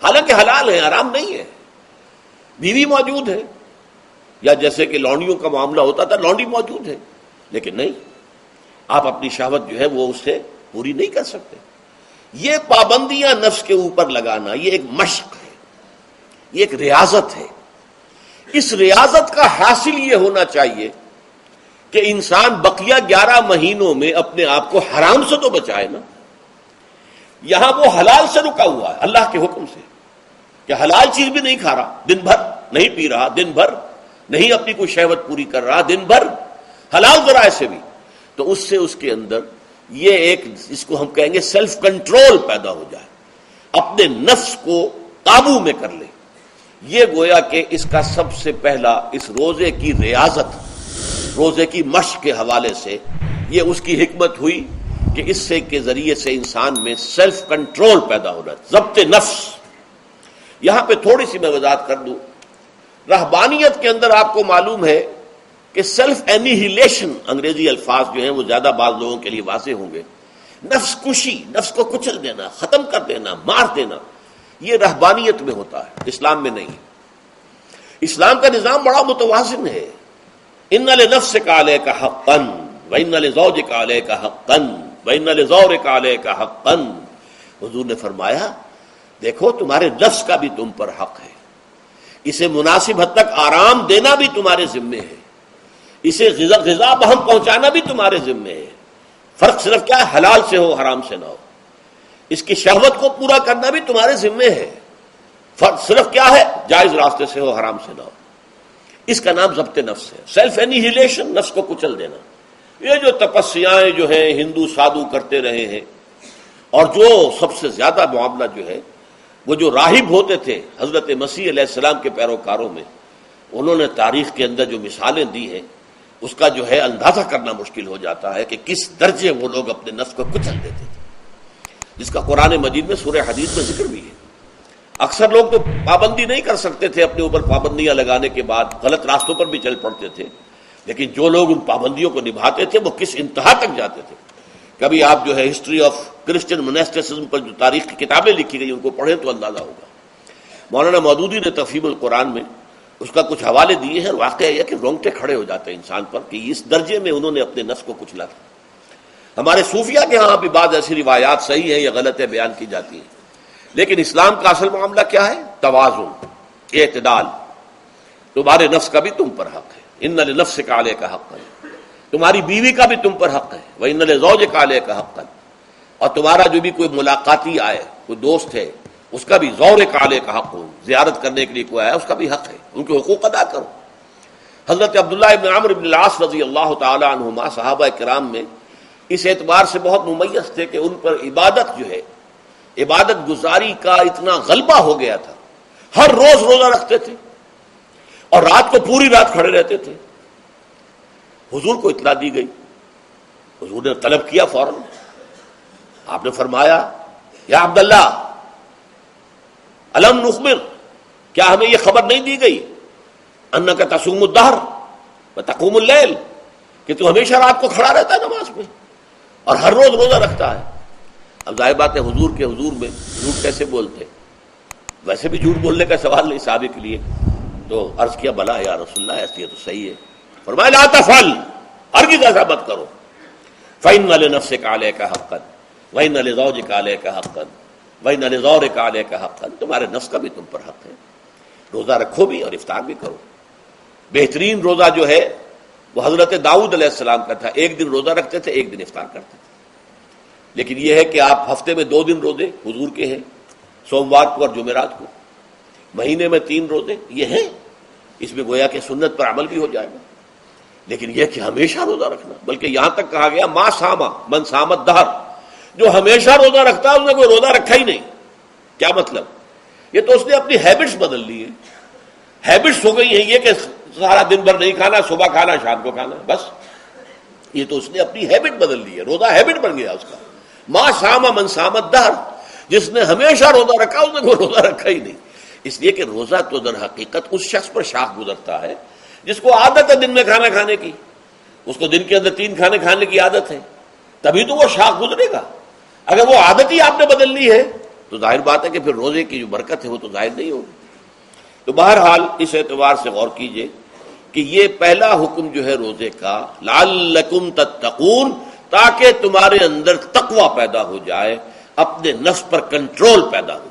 حالانکہ حلال ہے، حرام نہیں ہے۔ بیوی موجود ہے، یا جیسے کہ لونڈیوں کا معاملہ ہوتا تھا، لونڈی موجود ہے، لیکن نہیں، آپ اپنی شہوت جو ہے وہ اس سے پوری نہیں کر سکتے۔ یہ پابندیاں نفس کے اوپر لگانا، یہ ایک مشق ہے، یہ ایک ریاضت ہے۔ اس ریاضت کا حاصل یہ ہونا چاہیے کہ انسان بقیہ 11 مہینوں میں اپنے آپ کو حرام سے تو بچائے نا۔ یہاں وہ حلال سے رکا ہوا ہے اللہ کے حکم سے، کہ حلال چیز بھی نہیں کھا رہا، دن بھر نہیں پی رہا، دن بھر نہیں اپنی کوئی شہوت پوری کر رہا، دن بھر حلال ذرائع سے بھی، تو اس سے اس کے اندر یہ ایک، اس کو ہم کہیں گے سیلف کنٹرول پیدا ہو جائے، اپنے نفس کو قابو میں کر لے۔ یہ گویا کہ اس کا سب سے پہلا، اس روزے کی ریاضت، روزے کی مشق کے حوالے سے یہ اس کی حکمت ہوئی کہ اس سے کے ذریعے سے انسان میں سیلف کنٹرول پیدا ہو رہا ہے، ضبط نفس۔ یہاں پہ تھوڑی سی میں وضاحت کر دوں، رہبانیت کے اندر آپ کو معلوم ہے کہ سیلف اینیہیلیشن، انگریزی الفاظ جو ہیں وہ زیادہ بعض لوگوں کے لیے واضح ہوں گے، نفس کشی، نفس کو کچل دینا، ختم کر دینا، مار دینا، یہ رہبانیت میں ہوتا ہے، اسلام میں نہیں۔ اسلام کا نظام بڑا متوازن ہے۔ ان لنفسک علیک حقا وان لزوجک علیک حقا وان لزورک علیک حقا۔ حضور نے فرمایا دیکھو تمہارے نفس کا بھی تم پر حق ہے، اسے مناسب حد تک آرام دینا بھی تمہارے ذمے ہے، اسے غذا بہم پہنچانا بھی تمہارے ذمے ہے۔ فرق صرف کیا ہے، حلال سے ہو، حرام سے نہ ہو۔ اس کی شہوت کو پورا کرنا بھی تمہارے ذمے ہے، فرق صرف کیا ہے، جائز راستے سے ہو، حرام سے نہ ہو۔ اس کا نام ضبط نفس ہے، سیلف اینیہیلیشن، نفس کو کچل دینا۔ یہ جو تپسیاں جو ہیں ہندو سادھو کرتے رہے ہیں، اور جو سب سے زیادہ معاملہ جو ہے وہ جو راہب ہوتے تھے حضرت مسیح علیہ السلام کے پیروکاروں میں، انہوں نے تاریخ کے اندر جو مثالیں دی ہیں اس کا جو ہے اندازہ کرنا مشکل ہو جاتا ہے کہ کس درجے وہ لوگ اپنے نفس کو کچل دیتے تھے، جس کا قرآن مجید میں سورہ حدید میں ذکر بھی ہے۔ اکثر لوگ تو پابندی نہیں کر سکتے تھے، اپنے اوپر پابندیاں لگانے کے بعد غلط راستوں پر بھی چل پڑتے تھے، لیکن جو لوگ ان پابندیوں کو نبھاتے تھے وہ کس انتہا تک جاتے تھے۔ کبھی آپ جو ہے ہسٹری آف کرسچن مناسٹسزم پر جو تاریخ کی کتابیں لکھی گئی ان کو پڑھیں تو اندازہ ہوگا۔ مولانا مودودی نے تفہیم القرآن میں اس کا کچھ حوالے دیے ہیں، اور واقعہ یہ کہ رونگٹے کھڑے ہو جاتے ہیں انسان پر کہ اس درجے میں انہوں نے اپنے نفس کو کچلا تھا۔ ہمارے صوفیہ کے ہاں بھی بعض ایسی روایات صحیح ہیں یا غلط ہے بیان کی جاتی ہیں، لیکن اسلام کا اصل معاملہ کیا ہے، توازن، اعتدال۔ تمہارے نفس کا بھی تم پر حق ہے، ان لنفسک علیک حقا، تمہاری بیوی کا بھی تم پر حق ہے، وان لزوجک علیک حقا، اور تمہارا جو بھی کوئی ملاقاتی آئے، کوئی دوست ہے، اس کا بھی زورک علیک حق ہو، زیارت کرنے کے لیے کوئی آیا اس کا بھی حق ہے، ان کے حقوق ادا کرو۔ حضرت عبداللہ ابن عمرو بن العاص رضی اللہ تعالی عنہما صحابہ کرام میں اس اعتبار سے بہت ممیز تھے کہ ان پر عبادت جو ہے، عبادت گزاری کا اتنا غلبہ ہو گیا تھا، ہر روز روزہ رکھتے تھے اور رات کو پوری رات کھڑے رہتے تھے۔ حضور کو اطلاع دی گئی، حضور نے طلب کیا فوراً، آپ نے فرمایا یا عبداللہ الم نخبر، کیا ہمیں یہ خبر نہیں دی گئی انک تصوم الدہر وتقوم اللیل، کہ تو ہمیشہ رات کو کھڑا رہتا ہے نماز میں اور ہر روز روزہ رکھتا ہے۔ اب ظاہر بات ہے حضور کے حضور میں جھوٹ کیسے بولتے، ویسے بھی جھوٹ بولنے کا سوال نہیں صحابہ کے لیے، تو عرض کیا بلا یا رسول اللہ ایسی ہے تو صحیح ہے۔ فرمایا لا تفعل، ہرگز ایسا مت کرو، فإن لنفسک علیک حقا وإن لزوجک علیک حقا وإن لزورک علیک حقا، تمہارے نفس کا بھی تم پر حق ہے، روزہ رکھو بھی اور افطار بھی کرو۔ بہترین روزہ جو ہے وہ حضرت داؤد علیہ السلام کا تھا، ایک دن روزہ رکھتے تھے، ایک دن افطار کرتے تھے۔ لیکن یہ ہے کہ آپ ہفتے میں 2 دن روزے حضور کے ہیں، سوموار کو اور جمعرات کو، مہینے میں 3 روزے یہ ہیں، اس میں گویا کہ سنت پر عمل بھی ہو جائے گا. لیکن یہ کہ ہمیشہ روزہ رکھنا، بلکہ یہاں تک کہا گیا ما ساما من سامت دہر، جو ہمیشہ روزہ رکھتا ہے اس نے کوئی روزہ رکھا ہی نہیں. کیا مطلب؟ یہ تو اس نے اپنی ہیبٹس بدل لی ہے. ہیبٹس ہو گئی ہیں یہ کہ سارا دن بھر نہیں کھانا، صبح کھانا شام کو کھانا، بس. یہ تو اس نے اپنی ہیبٹ بدل لی ہے، روزہ ہیبٹ بن گیا اس کا. ما ساما من سامت دہر، جس نے ہمیشہ روزہ رکھا اس نے کوئی روزہ رکھا ہی نہیں. اس لیے کہ روزہ تو در حقیقت اس شخص پر شاخ گزرتا ہے جس کو عادت ہے دن میں کھانا کھانے کی، اس کو دن کے اندر 3 کھانے کھانے کی عادت ہے، تبھی تو وہ شاخ گزرے گا. اگر وہ عادت ہی آپ نے بدل لی ہے تو ظاہر بات ہے کہ پھر روزے کی جو برکت ہے وہ تو ظاہر نہیں ہوگی. تو بہرحال اس اعتبار سے غور کیجئے کہ یہ پہلا حکم جو ہے روزے کا، لعلکم تتقون، تاکہ تمہارے اندر تقوی پیدا ہو جائے، اپنے نفس پر کنٹرول پیدا ہو.